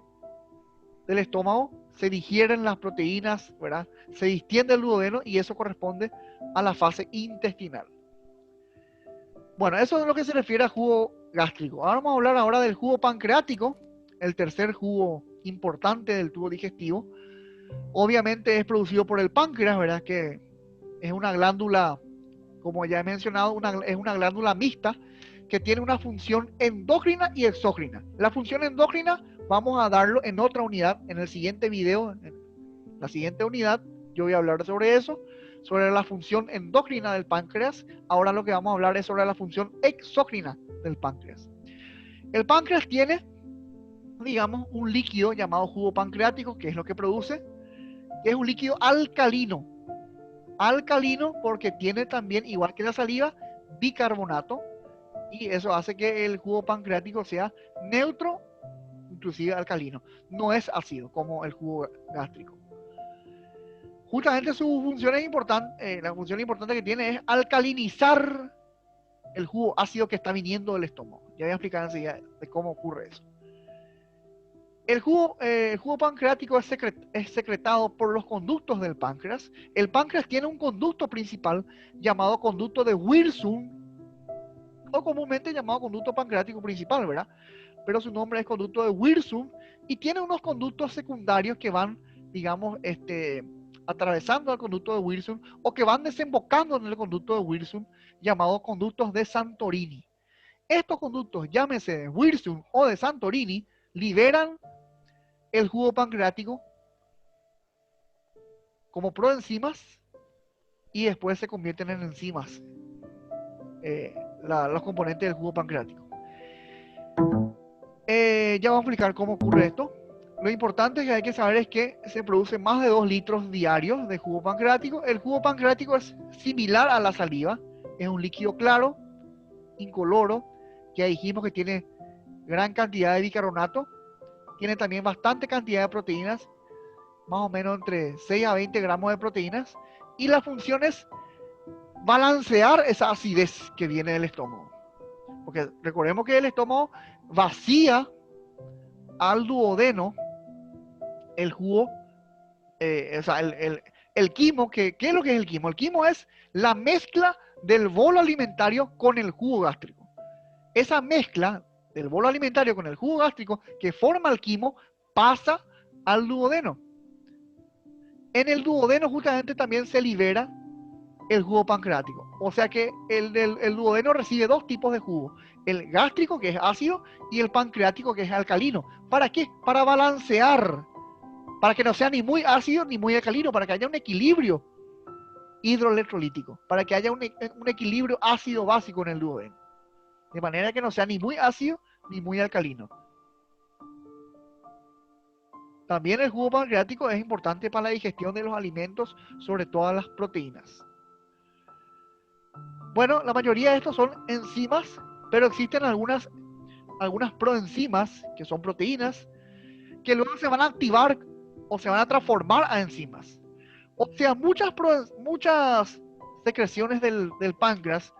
Speaker 1: estómago, se digieren las proteínas, ¿verdad? Se distiende el duodeno y eso corresponde a la fase intestinal. Bueno, eso es lo que se refiere a jugo gástrico. Ahora vamos a hablar ahora del jugo pancreático, el tercer jugo importante del tubo digestivo. Obviamente es producido por el páncreas, ¿verdad? Que es una glándula, como ya he mencionado, es una glándula mixta que tiene una función endócrina y exócrina. La función endócrina vamos a darlo en otra unidad, en el siguiente video, en la siguiente unidad, yo voy a hablar sobre eso, sobre la función endócrina del páncreas. Ahora lo que vamos a hablar es sobre la función exócrina del páncreas. El páncreas tiene, digamos, un líquido llamado jugo pancreático, que es lo que produce, que es un líquido alcalino. Alcalino porque tiene también, igual que la saliva, bicarbonato, y eso hace que el jugo pancreático sea neutro, inclusive alcalino. No es ácido como el jugo gástrico. Justamente su función es importante, la función importante que tiene es alcalinizar el jugo ácido que está viniendo del estómago. Ya voy a explicar enseguida de cómo ocurre eso. El jugo pancreático es secretado por los conductos del páncreas. El páncreas tiene un conducto principal llamado conducto de Wilson, o comúnmente llamado conducto pancreático principal, ¿verdad? Pero su nombre es conducto de Wilson, y tiene unos conductos secundarios que van, digamos, atravesando el conducto de Wilson, o que van desembocando en el conducto de Wilson, llamados conductos de Santorini. Estos conductos, llámese de Wilson o de Santorini, liberan el jugo pancreático como proenzimas y después se convierten en enzimas, los componentes del jugo pancreático. Ya vamos a explicar cómo ocurre esto. Lo importante que hay que saber es que se produce más de 2 litros diarios de jugo pancreático. El jugo pancreático es similar a la saliva, es un líquido claro, incoloro, que dijimos que tiene gran cantidad de bicarbonato, tiene también bastante cantidad de proteínas, más o menos entre 6 a 20 gramos de proteínas, y la función es balancear esa acidez que viene del estómago. Porque recordemos que el estómago vacía al duodeno el jugo, o sea, el quimo, ¿qué es lo que es el quimo? El quimo es la mezcla del bolo alimentario con el jugo gástrico. Esa mezcla del bolo alimentario con el jugo gástrico que forma el quimo pasa al duodeno. En el duodeno justamente también se libera el jugo pancreático. O sea que el duodeno recibe dos tipos de jugo. El gástrico, que es ácido, y el pancreático, que es alcalino. ¿Para qué? Para balancear. Para que no sea ni muy ácido ni muy alcalino. Para que haya un equilibrio hidroelectrolítico. Para que haya un equilibrio ácido básico en el duodeno. De manera que no sea ni muy ácido ni muy alcalino. También el jugo pancreático es importante para la digestión de los alimentos, sobre todo las proteínas. Bueno, la mayoría de estos son enzimas, pero existen algunas proenzimas, que son proteínas, que luego se van a activar o se van a transformar a enzimas. O sea, muchas secreciones del páncreas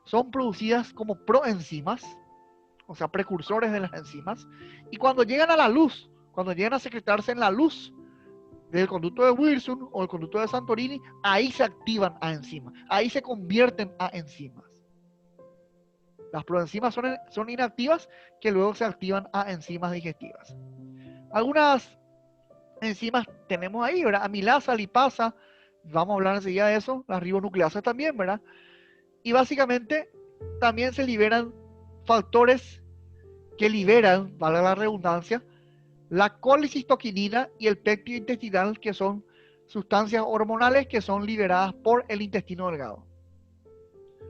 Speaker 1: son producidas como proenzimas, o sea, precursores de las enzimas, y cuando llegan a la luz, cuando llegan a secretarse en la luz del conducto de Wilson o el conducto de Santorini, ahí se activan a enzimas, ahí se convierten a enzimas. Las proenzimas son inactivas que luego se activan a enzimas digestivas. Algunas enzimas tenemos ahí, ¿verdad? Amilasa, lipasa, vamos a hablar enseguida de eso, las ribonucleasas también, ¿verdad? Y básicamente también se liberan factores que liberan, vale la redundancia, la colicistoquinina y el péptido intestinal, que son sustancias hormonales que son liberadas por el intestino delgado.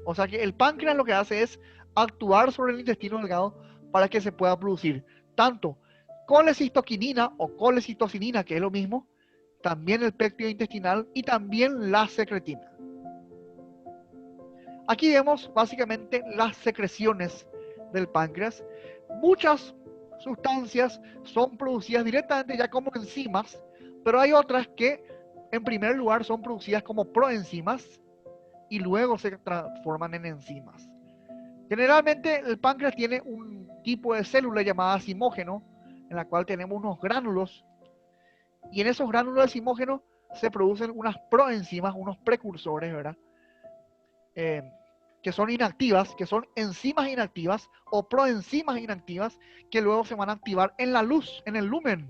Speaker 1: O sea que el páncreas lo que hace es actuar sobre el intestino delgado para que se pueda producir tanto colecistoquinina o colecitocinina, que es lo mismo, también el péptido intestinal y también la secretina. Aquí vemos básicamente las secreciones del páncreas. Muchas sustancias son producidas directamente ya como enzimas, pero hay otras que en primer lugar son producidas como proenzimas y luego se transforman en enzimas. Generalmente el páncreas tiene un tipo de célula llamada zimógeno, en la cual tenemos unos gránulos, y en esos gránulos de zimógeno se producen unas proenzimas, unos precursores, ¿verdad? Que son inactivas, que son enzimas inactivas o proenzimas inactivas, que luego se van a activar en la luz, en el lumen,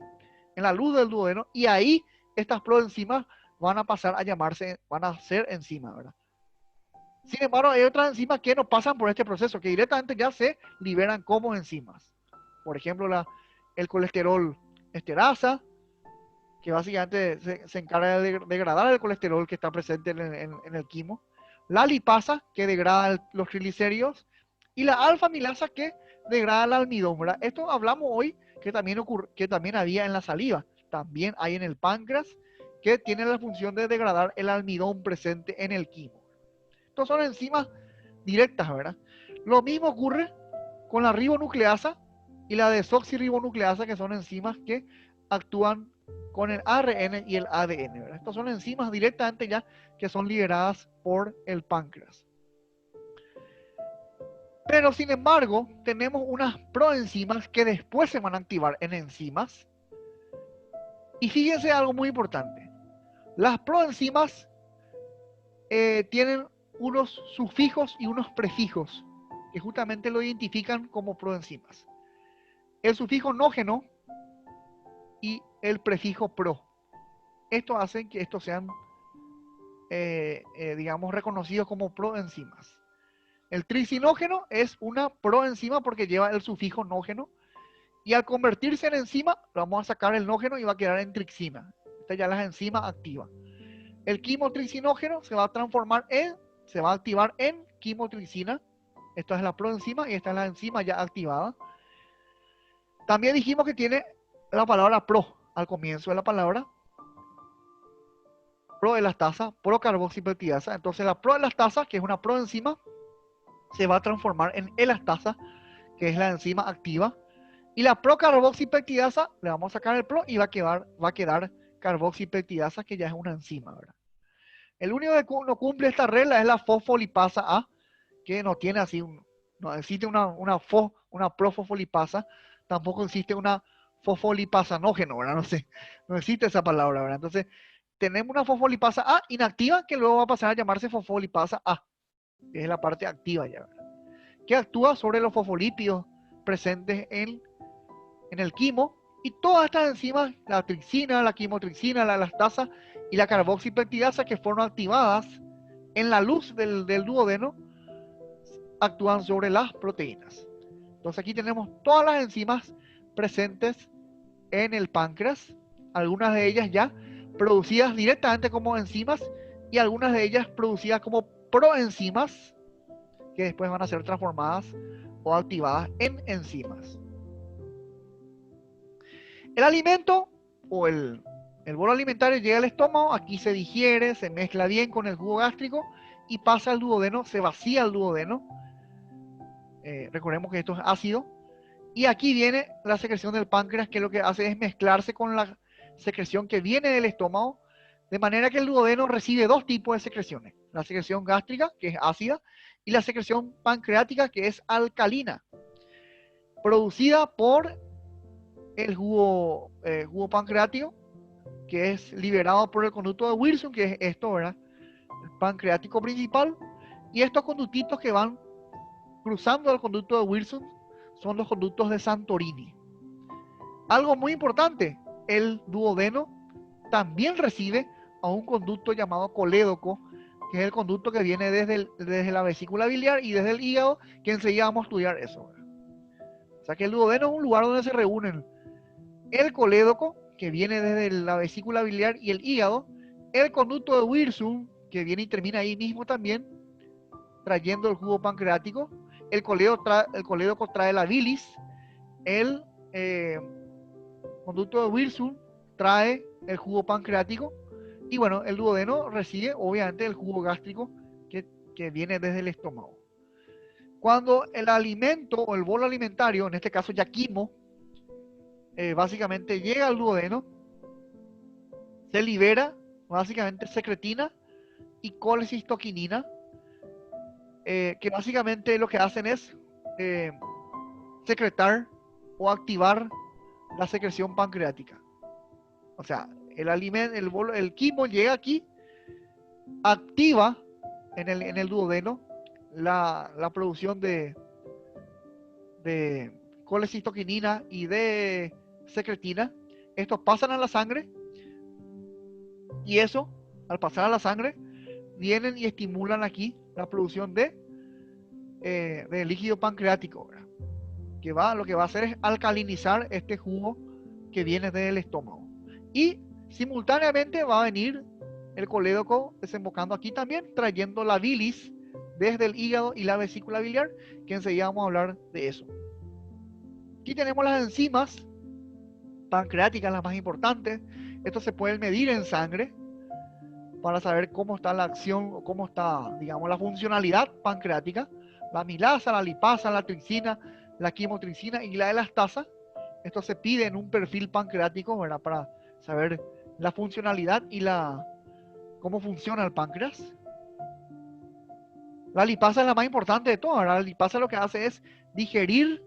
Speaker 1: en la luz del duodeno, y ahí estas proenzimas van a pasar a llamarse, van a ser enzimas, ¿verdad? Sin embargo, hay otras enzimas que no pasan por este proceso, que directamente ya se liberan como enzimas. Por ejemplo, el colesterol esterasa, que básicamente se encarga de degradar el colesterol que está presente en el quimo. La lipasa, que degrada los triglicéridos. Y la alfa-amilasa, que degrada el almidón, ¿verdad? Esto hablamos hoy que también había en la saliva. También hay en el páncreas, que tiene la función de degradar el almidón presente en el quimo. Estos son enzimas directas, ¿verdad? Lo mismo ocurre con la ribonucleasa y la desoxirribonucleasa, que son enzimas que actúan con el ARN y el ADN, ¿verdad? Estas son enzimas directamente ya que son liberadas por el páncreas. Pero sin embargo, tenemos unas proenzimas que después se van a activar en enzimas. Y fíjense algo muy importante. Las proenzimas tienen unos sufijos y unos prefijos que justamente lo identifican como proenzimas. El sufijo nógeno y el prefijo pro. Esto hace que estos sean, digamos, reconocidos como proenzimas. El tricinógeno es una proenzima porque lleva el sufijo nógeno, y al convertirse en enzima, vamos a sacar el nógeno y va a quedar en trixina. Esta ya es la enzima activa. El quimotricinógeno se va a transformar se va a activar en quimotricina. Esta es la proenzima y esta es la enzima ya activada. También dijimos que tiene la palabra pro al comienzo de la palabra. Proelastasa, procarboxipeptidasa. Entonces la proelastasa, que es una proenzima, se va a transformar en elastasa, que es la enzima activa. Y la procarboxipeptidasa, le vamos a sacar el pro y va a quedar carboxipeptidasa, que ya es una enzima, ¿verdad? El único que no cumple esta regla es la fosfolipasa A, que no tiene así, no existe una profosfolipasa, tampoco existe una fosfolipasanógeno, ¿verdad? No sé, no existe esa palabra, ¿verdad? Entonces, tenemos una fosfolipasa A inactiva que luego va a pasar a llamarse fosfolipasa A, que es la parte activa ya, ¿verdad? Que actúa sobre los fosfolípidos presentes en el quimo, y todas estas enzimas, la trixina, la quimotrixina, la elastasa y la carboxipeptidasa, que fueron activadas en la luz del duodeno, actúan sobre las proteínas. Entonces aquí tenemos todas las enzimas presentes en el páncreas, algunas de ellas ya producidas directamente como enzimas y algunas de ellas producidas como proenzimas, que después van a ser transformadas o activadas en enzimas. El alimento o el bolo alimentario llega al estómago, aquí se digiere, se mezcla bien con el jugo gástrico y pasa al duodeno, se vacía el duodeno. Recordemos que esto es ácido. Y aquí viene la secreción del páncreas, que lo que hace es mezclarse con la secreción que viene del estómago, de manera que el duodeno recibe dos tipos de secreciones: la secreción gástrica, que es ácida, y la secreción pancreática, que es alcalina, producida por el jugo pancreático, que es liberado por el conducto de Wilson, que es esto, ¿verdad? El pancreático principal, y estos conductitos que van cruzando el conducto de Wilson son los conductos de Santorini. Algo muy importante, el duodeno también recibe a un conducto llamado colédoco, que es el conducto que viene desde la vesícula biliar y desde el hígado, que enseguida vamos a estudiar eso. O sea que el duodeno es un lugar donde se reúnen el colédoco, que viene desde la vesícula biliar y el hígado, el conducto de Wilson, que viene y termina ahí mismo también, trayendo el jugo pancreático. El colédoco trae la bilis, el conducto de Wilson trae el jugo pancreático, y bueno, el duodeno recibe obviamente el jugo gástrico que viene desde el estómago. Cuando el alimento o el bolo alimentario, en este caso ya quimo, básicamente llega al duodeno, se libera básicamente secretina y colecistoquinina, que básicamente lo que hacen es secretar o activar la secreción pancreática. O sea, el quimo llega aquí, activa en el duodeno la producción de colecistoquinina y de secretina. Estos pasan a la sangre, y eso, al pasar a la sangre, vienen y estimulan aquí la producción de líquido pancreático, ¿verdad? Lo que va a hacer es alcalinizar este jugo que viene del estómago. Y simultáneamente va a venir el colédoco desembocando aquí también, trayendo la bilis desde el hígado y la vesícula biliar, que enseguida vamos a hablar de eso. Aquí tenemos las enzimas pancreáticas, las más importantes. Esto se puede medir en sangre para saber cómo está la acción o cómo está, digamos, la funcionalidad pancreática. La amilasa, la lipasa, la trixina, la quimotrixina y la elastasa. Esto se pide en un perfil pancreático, ¿verdad? Para saber la funcionalidad y cómo funciona el páncreas. La lipasa es la más importante de todas, ¿verdad? La lipasa lo que hace es digerir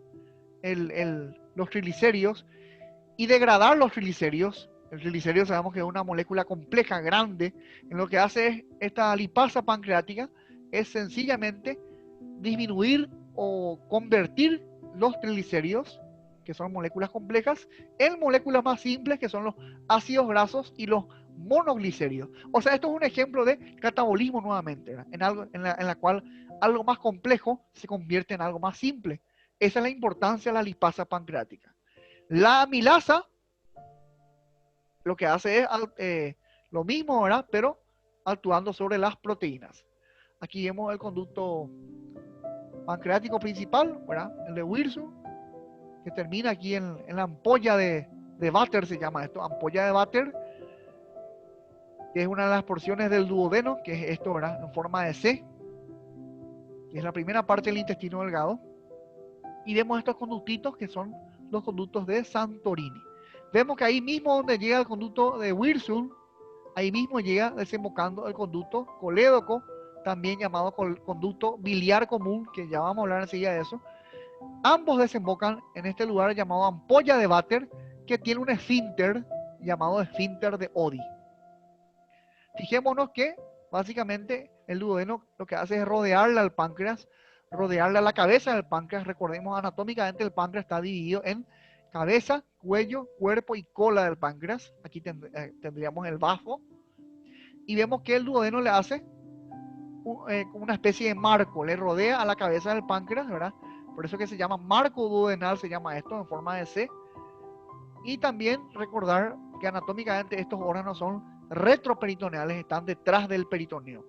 Speaker 1: los triglicéridos y degradar los triglicéridos. El triglicérido sabemos que es una molécula compleja, grande. En lo que hace es esta lipasa pancreática es sencillamente disminuir o convertir los triglicéridos, que son moléculas complejas, en moléculas más simples, que son los ácidos grasos y los monoglicéridos. O sea, esto es un ejemplo de catabolismo nuevamente, ¿verdad? En la cual algo más complejo se convierte en algo más simple. Esa es la importancia de la lipasa pancreática. La amilasa lo que hace es lo mismo, ¿verdad? Pero actuando sobre las proteínas. Aquí vemos el conducto pancreático principal, ¿verdad? El de Wilson, que termina aquí en la ampolla de Vater, se llama esto, ampolla de Vater, que es una de las porciones del duodeno, que es esto, ¿verdad? En forma de C, que es la primera parte del intestino delgado. Y vemos estos conductitos que son los conductos de Santorini. Vemos que ahí mismo donde llega el conducto de Wilson, ahí mismo llega desembocando el conducto colédoco, también llamado conducto biliar común, que ya vamos a hablar enseguida de eso. Ambos desembocan en este lugar llamado ampolla de Vater, que tiene un esfínter llamado esfínter de Oddi. Fijémonos que básicamente el duodeno lo que hace es rodearle al páncreas, rodearle a la cabeza del páncreas. Recordemos anatómicamente el páncreas está dividido en cabeza, cuello, cuerpo y cola del páncreas. Aquí tendríamos el bajo. Y vemos que el duodeno le hace una especie de marco, le rodea a la cabeza del páncreas, ¿verdad? Por eso que se llama marco duodenal, se llama esto en forma de C. Y también recordar que anatómicamente estos órganos son retroperitoneales, están detrás del peritoneo.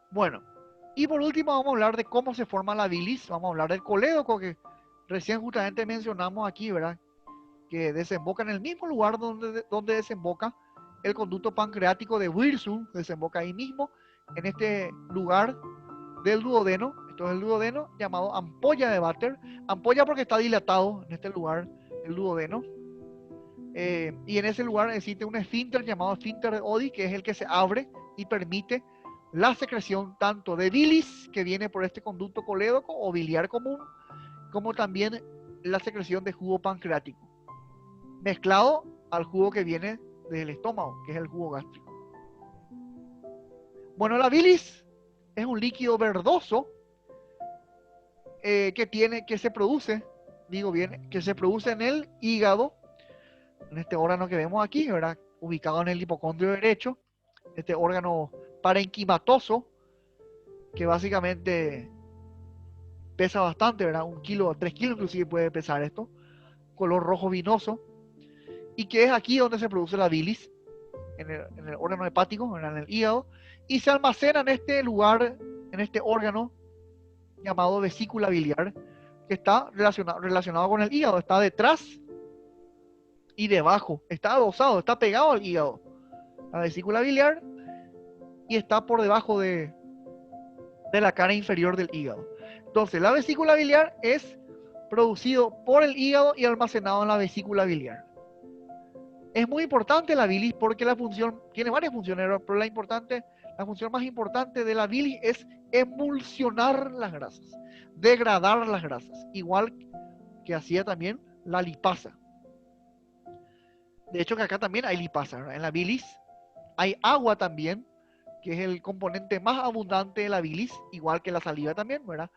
Speaker 1: Bueno, y por último vamos a hablar de cómo se forma la bilis. Vamos a hablar del colédoco que recién justamente mencionamos aquí, ¿verdad? Que desemboca en el mismo lugar donde desemboca el conducto pancreático de Wirsung, desemboca ahí mismo, en este lugar del duodeno. Esto es el duodeno llamado ampolla de Vater. Ampolla porque está dilatado en este lugar el duodeno. Y en ese lugar existe un esfínter llamado esfínter de Oddi, que es el que se abre y permite la secreción tanto de bilis, que viene por este conducto colédoco o biliar común, como también la secreción de jugo pancreático, mezclado al jugo que viene del estómago, que es el jugo gástrico. Bueno, la bilis es un líquido verdoso que se produce, que se produce en el hígado, en este órgano que vemos aquí, ¿verdad? Ubicado en el hipocondrio derecho, este órgano parenquimatoso, que básicamente pesa bastante, ¿verdad? 1 kilo, 3 kilos inclusive puede pesar esto, color rojo vinoso, y que es aquí donde se produce la bilis, en el órgano hepático, en el hígado, y se almacena en este lugar, en este órgano llamado vesícula biliar, que está relacionado con el hígado, está detrás y debajo, está adosado, está pegado al hígado, la vesícula biliar, y está por debajo de la cara inferior del hígado. Entonces, la vesícula biliar es producido por el hígado y almacenado en la vesícula biliar. Es muy importante la bilis porque la función, tiene varias funciones, pero la función más importante de la bilis es emulsionar las grasas, degradar las grasas, igual que hacía también la lipasa. De hecho, que acá también hay lipasa, ¿verdad? En la bilis hay agua también, que es el componente más abundante de la bilis, igual que la saliva también, ¿verdad?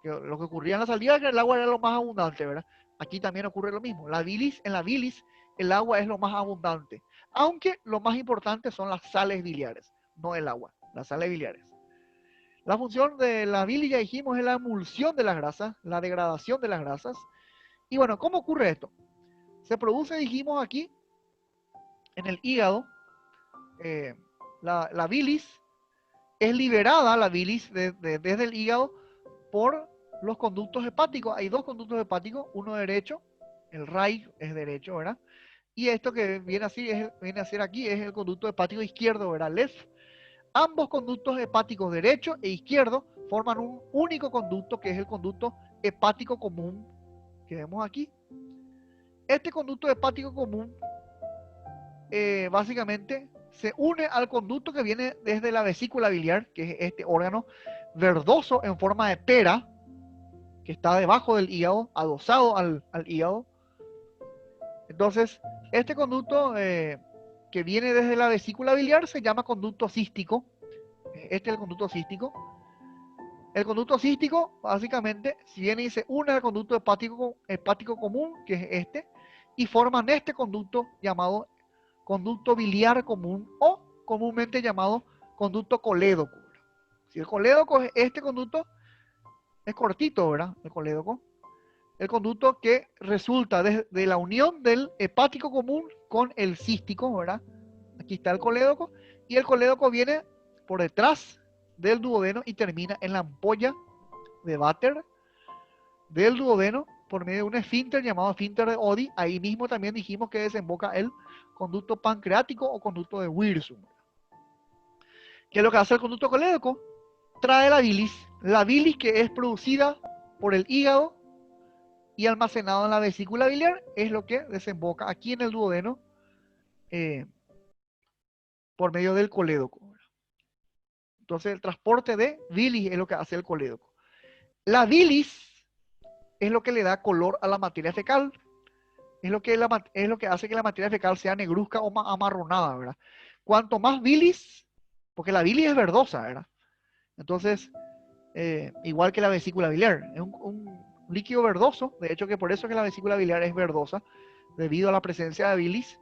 Speaker 1: Que lo que ocurría en la saliva es que el agua era lo más abundante, ¿verdad? Aquí también ocurre lo mismo. En la bilis, el agua es lo más abundante. Aunque lo más importante son las sales biliares, no el agua, las sales biliares. La función de la bilis, ya dijimos, es la emulsión de las grasas, la degradación de las grasas. Y bueno, ¿cómo ocurre esto? Se produce, dijimos aquí, en el hígado, la bilis es liberada, la bilis desde el hígado, por los conductos hepáticos. Hay 2 conductos hepáticos, uno derecho, el RAI es derecho, ¿verdad? Y esto que viene a ser aquí es el conducto hepático izquierdo, ¿verdad? LEF. Ambos conductos hepáticos derecho e izquierdo forman un único conducto que es el conducto hepático común que vemos aquí. Este conducto hepático común básicamente se une al conducto que viene desde la vesícula biliar, que es este órgano verdoso en forma de pera, que está debajo del hígado, adosado al hígado. Entonces, este conducto que viene desde la vesícula biliar se llama conducto cístico. Este es el conducto cístico. El conducto cístico, básicamente, si viene y se une al conducto hepático común, que es este, y forman este conducto llamado conducto biliar común o comúnmente llamado conducto colédoco. Si el colédoco es este conducto, es cortito, ¿verdad? El colédoco. El conducto que resulta de la unión del hepático común con el cístico, ¿verdad? Aquí está el colédoco. Y el colédoco viene por detrás del duodeno y termina en la ampolla de Vater del duodeno por medio de un esfínter llamado esfínter de Oddi. Ahí mismo también dijimos que desemboca el conducto pancreático o conducto de Wirsung. ¿Qué es lo que hace el conducto colédoco? Trae la bilis que es producida por el hígado y almacenado en la vesícula biliar, es lo que desemboca aquí en el duodeno por medio del colédoco. Entonces el transporte de bilis es lo que hace el colédoco. La bilis es lo que le da color a la materia fecal. Es lo que hace que la materia fecal sea negruzca o amarronada, ¿verdad? Cuanto más bilis, porque la bilis es verdosa, ¿verdad? Entonces, igual que la vesícula biliar, es un líquido verdoso, de hecho que por eso es que la vesícula biliar es verdosa, debido a la presencia de bilis.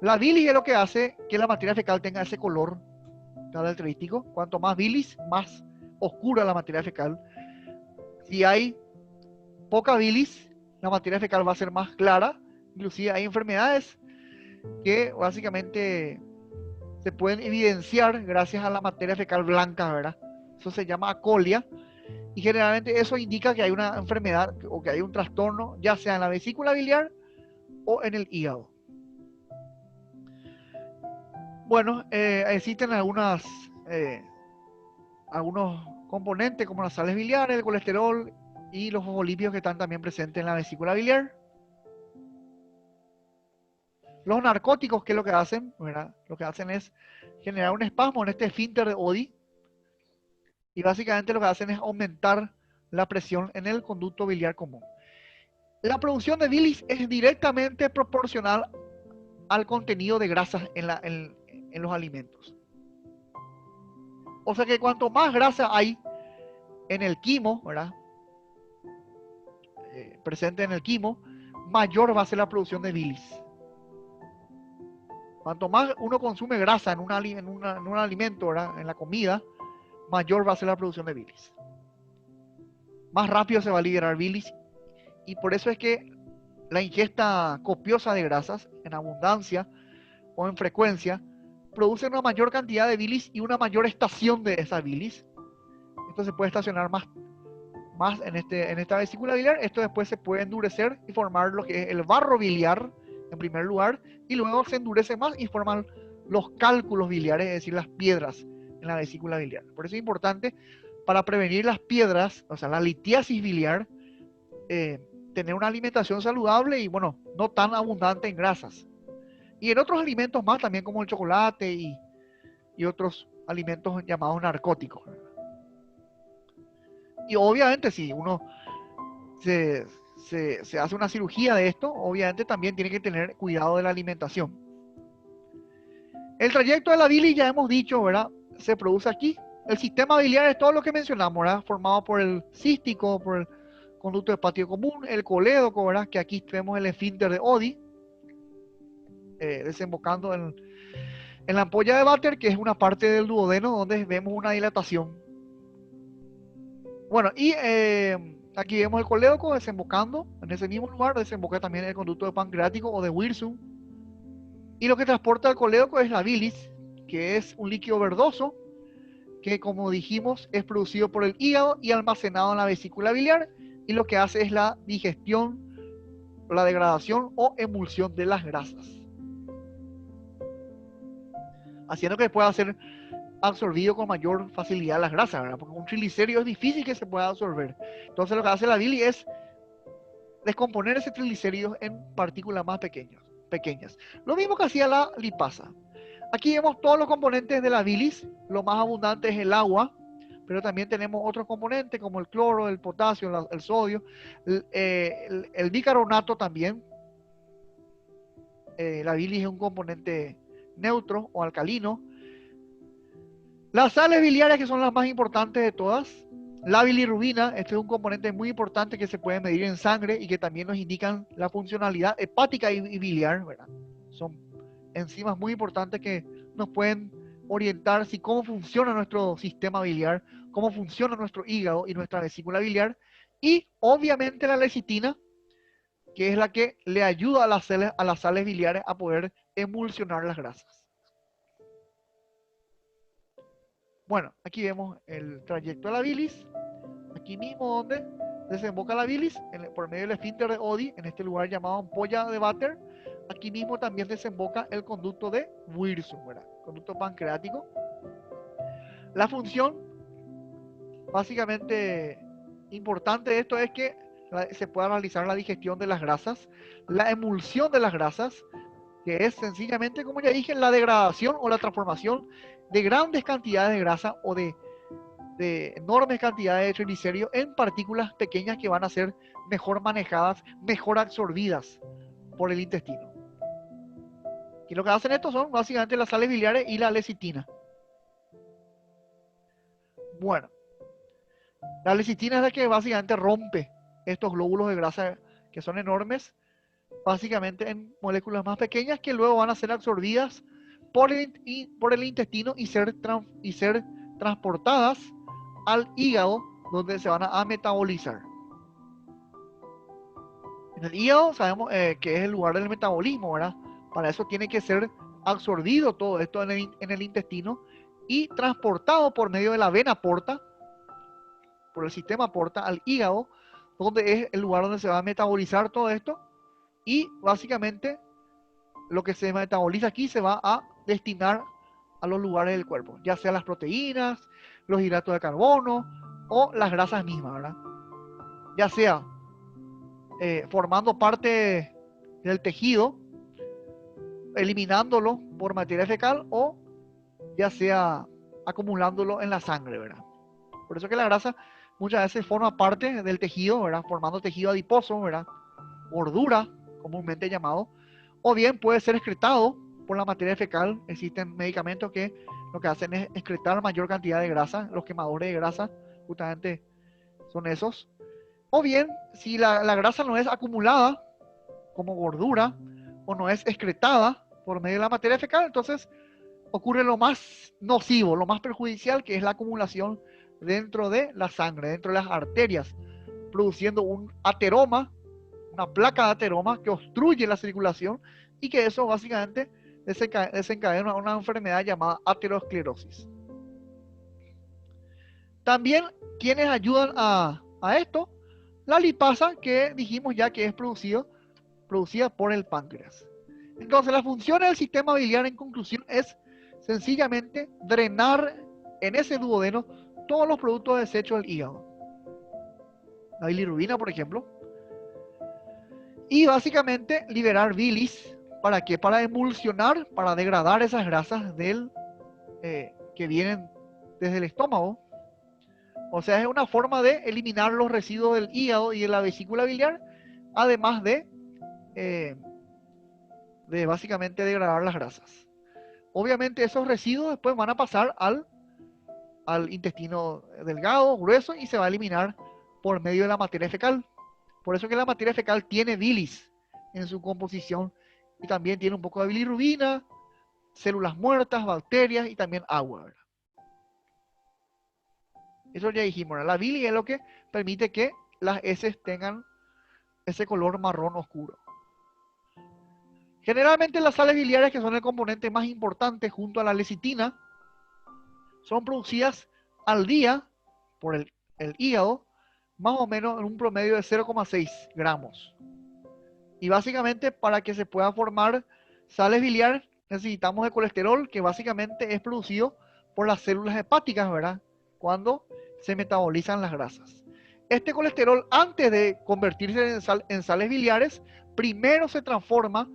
Speaker 1: La bilis es lo que hace que la materia fecal tenga ese color característico. Cuanto más bilis, más oscura la materia fecal. Si hay poca bilis, la materia fecal va a ser más clara. Inclusive hay enfermedades que básicamente se pueden evidenciar gracias a la materia fecal blanca, ¿verdad? Eso se llama acolia. Y generalmente eso indica que hay una enfermedad o que hay un trastorno, ya sea en la vesícula biliar o en el hígado. Bueno, existen algunos componentes como las sales biliares, el colesterol y los fosfolípidos que están también presentes en la vesícula biliar. Los narcóticos, ¿qué es lo que hacen? ¿Verdad? Lo que hacen es generar un espasmo en este esfínter de Oddi y básicamente lo que hacen es aumentar la presión en el conducto biliar común. La producción de bilis es directamente proporcional al contenido de grasas en los alimentos. O sea que cuanto más grasa hay en el quimo, ¿verdad? Presente en el quimo, mayor va a ser la producción de bilis. Cuanto más uno consume grasa en un alimento, ¿verdad? En la comida, mayor va a ser la producción de bilis. Más rápido se va a liberar bilis y por eso es que la ingesta copiosa de grasas en abundancia o en frecuencia produce una mayor cantidad de bilis y una mayor estación de esa bilis. Esto se puede estacionar más en esta vesícula biliar. Esto después se puede endurecer y formar lo que es el barro biliar en primer lugar, y luego se endurece más y forman los cálculos biliares, es decir, las piedras en la vesícula biliar. Por eso es importante, para prevenir las piedras, o sea, la litiasis biliar, tener una alimentación saludable y, bueno, no tan abundante en grasas. Y en otros alimentos más, también como el chocolate y otros alimentos llamados narcóticos. Y obviamente si uno se hace una cirugía de esto, obviamente también tiene que tener cuidado de la alimentación. El trayecto de la bilis, ya hemos dicho, ¿verdad? Se produce aquí. El sistema biliar es todo lo que mencionamos, ¿verdad? Formado por el cístico, por el conducto hepático común, el colédoco, ¿verdad? Que aquí vemos el esfínter de Oddi, desembocando en la ampolla de Vater, que es una parte del duodeno donde vemos una dilatación. Bueno, y aquí vemos el colédoco desembocando en ese mismo lugar, desemboca también el conducto pancreático o de Wirsum. Y lo que transporta el colédoco es la bilis, que es un líquido verdoso, que como dijimos es producido por el hígado y almacenado en la vesícula biliar, y lo que hace es la digestión, la degradación o emulsión de las grasas, haciendo que pueda ser absorbido con mayor facilidad las grasas, ¿verdad? Porque un triglicérido es difícil que se pueda absorber. Entonces lo que hace la bilis es descomponer ese triglicéridos en partículas más pequeñas. Lo mismo que hacía la lipasa. Aquí vemos todos los componentes de la bilis. Lo más abundante es el agua, pero también tenemos otros componentes como el cloro, el potasio, el sodio, el bicarbonato también. La bilis es un componente neutro o alcalino. Las sales biliares, que son las más importantes de todas. La bilirrubina, este es un componente muy importante que se puede medir en sangre y que también nos indican la funcionalidad hepática y biliar, ¿verdad? Son enzimas muy importantes que nos pueden orientar si cómo funciona nuestro sistema biliar, cómo funciona nuestro hígado y nuestra vesícula biliar. Y obviamente la lecitina, que es la que le ayuda a las sales biliares a poder emulsionar las grasas. Bueno, aquí vemos el trayecto de la bilis, aquí mismo donde desemboca la bilis, por medio del esfínter de Oddi, en este lugar llamado ampolla de Vater. Aquí mismo también desemboca el conducto de Wirsum, ¿verdad? Conducto pancreático. La función básicamente importante de esto es que se pueda realizar la digestión de las grasas, la emulsión de las grasas, que es sencillamente, como ya dije, la degradación o la transformación de grandes cantidades de grasa o de de enormes cantidades de triglicéridos en partículas pequeñas que van a ser mejor manejadas, mejor absorbidas por el intestino. Y lo que hacen estos son básicamente las sales biliares y la lecitina. Bueno, la lecitina es la que básicamente rompe estos glóbulos de grasa que son enormes, básicamente en moléculas más pequeñas que luego van a ser absorbidas por el intestino y ser transportadas al hígado, donde se van a metabolizar. En el hígado sabemos que es el lugar del metabolismo, ¿verdad? Para eso tiene que ser absorbido todo esto en el intestino y transportado por medio de la vena porta, por el sistema porta al hígado, donde es el lugar donde se va a metabolizar todo esto y básicamente lo que se metaboliza aquí se va a destinar a los lugares del cuerpo, ya sea las proteínas, los hidratos de carbono o las grasas mismas, ¿verdad? Ya sea formando parte del tejido, eliminándolo por materia fecal o ya sea acumulándolo en la sangre, ¿verdad? Por eso que la grasa muchas veces forma parte del tejido, ¿verdad? Formando tejido adiposo, ¿verdad? Gordura, comúnmente llamado, o bien puede ser excretado por la materia fecal. Existen medicamentos que lo que hacen es excretar mayor cantidad de grasa, los quemadores de grasa justamente son esos. O bien, si la grasa no es acumulada como gordura o no es excretada por medio de la materia fecal, entonces ocurre lo más nocivo, lo más perjudicial, que es la acumulación dentro de la sangre, dentro de las arterias, produciendo un ateroma, una placa de ateroma que obstruye la circulación y que eso básicamente desencadena una enfermedad llamada aterosclerosis. También quienes ayudan a esto, la lipasa, que dijimos ya que es producida por el páncreas. Entonces, las funciones del sistema biliar en conclusión es sencillamente drenar en ese duodeno todos los productos desechos del hígado. La bilirrubina, por ejemplo. Y básicamente liberar bilis. ¿Para qué? Para emulsionar, para degradar esas grasas que vienen desde el estómago. O sea, es una forma de eliminar los residuos del hígado y de la vesícula biliar, además de básicamente degradar las grasas. Obviamente esos residuos después van a pasar al intestino delgado, grueso, y se va a eliminar por medio de la materia fecal. Por eso que la materia fecal tiene bilis en su composición y también tiene un poco de bilirrubina, células muertas, bacterias y también agua, ¿verdad? Eso ya dijimos, ¿verdad? La bilis es lo que permite que las heces tengan ese color marrón oscuro. Generalmente las sales biliares, que son el componente más importante junto a la lecitina, son producidas al día por el hígado, más o menos en un promedio de 0,6 gramos. Y básicamente para que se pueda formar sales biliares necesitamos de colesterol, que básicamente es producido por las células hepáticas, ¿verdad? Cuando se metabolizan las grasas. Este colesterol, antes de convertirse en sales biliares, primero se transforma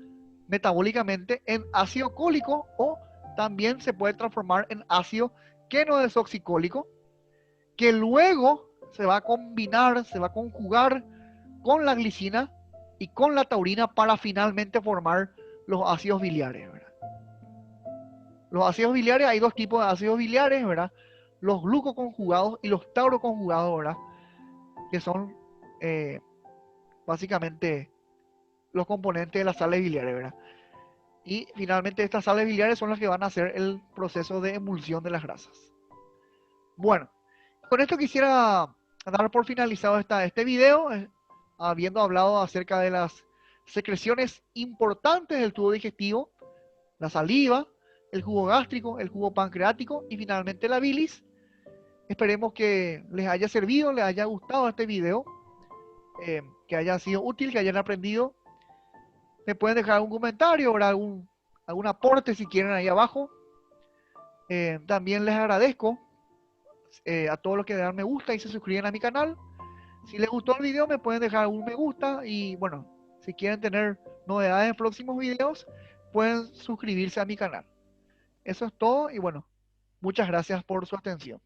Speaker 1: metabólicamente en ácido cólico o también se puede transformar en ácido quenodesoxicólico, que luego se va a combinar, se va a conjugar con la glicina y con la taurina para finalmente formar los ácidos biliares, ¿verdad? Los ácidos biliares, hay dos tipos de ácidos biliares, ¿verdad? Los glucoconjugados y los tauroconjugados, ¿verdad? Que son básicamente los componentes de las sales biliares, ¿verdad? Y finalmente estas sales biliares son las que van a hacer el proceso de emulsión de las grasas. Bueno, con esto quisiera dar por finalizado este video, habiendo hablado acerca de las secreciones importantes del tubo digestivo, la saliva, el jugo gástrico, el jugo pancreático y finalmente la bilis. Esperemos que les haya servido, les haya gustado este video, que haya sido útil, que hayan aprendido. Me pueden dejar algún comentario o algún aporte si quieren ahí abajo. También les agradezco a todos los que le dan me gusta y se suscriben a mi canal. Si les gustó el video me pueden dejar un me gusta y bueno, si quieren tener novedades en próximos videos pueden suscribirse a mi canal. Eso es todo y bueno, muchas gracias por su atención.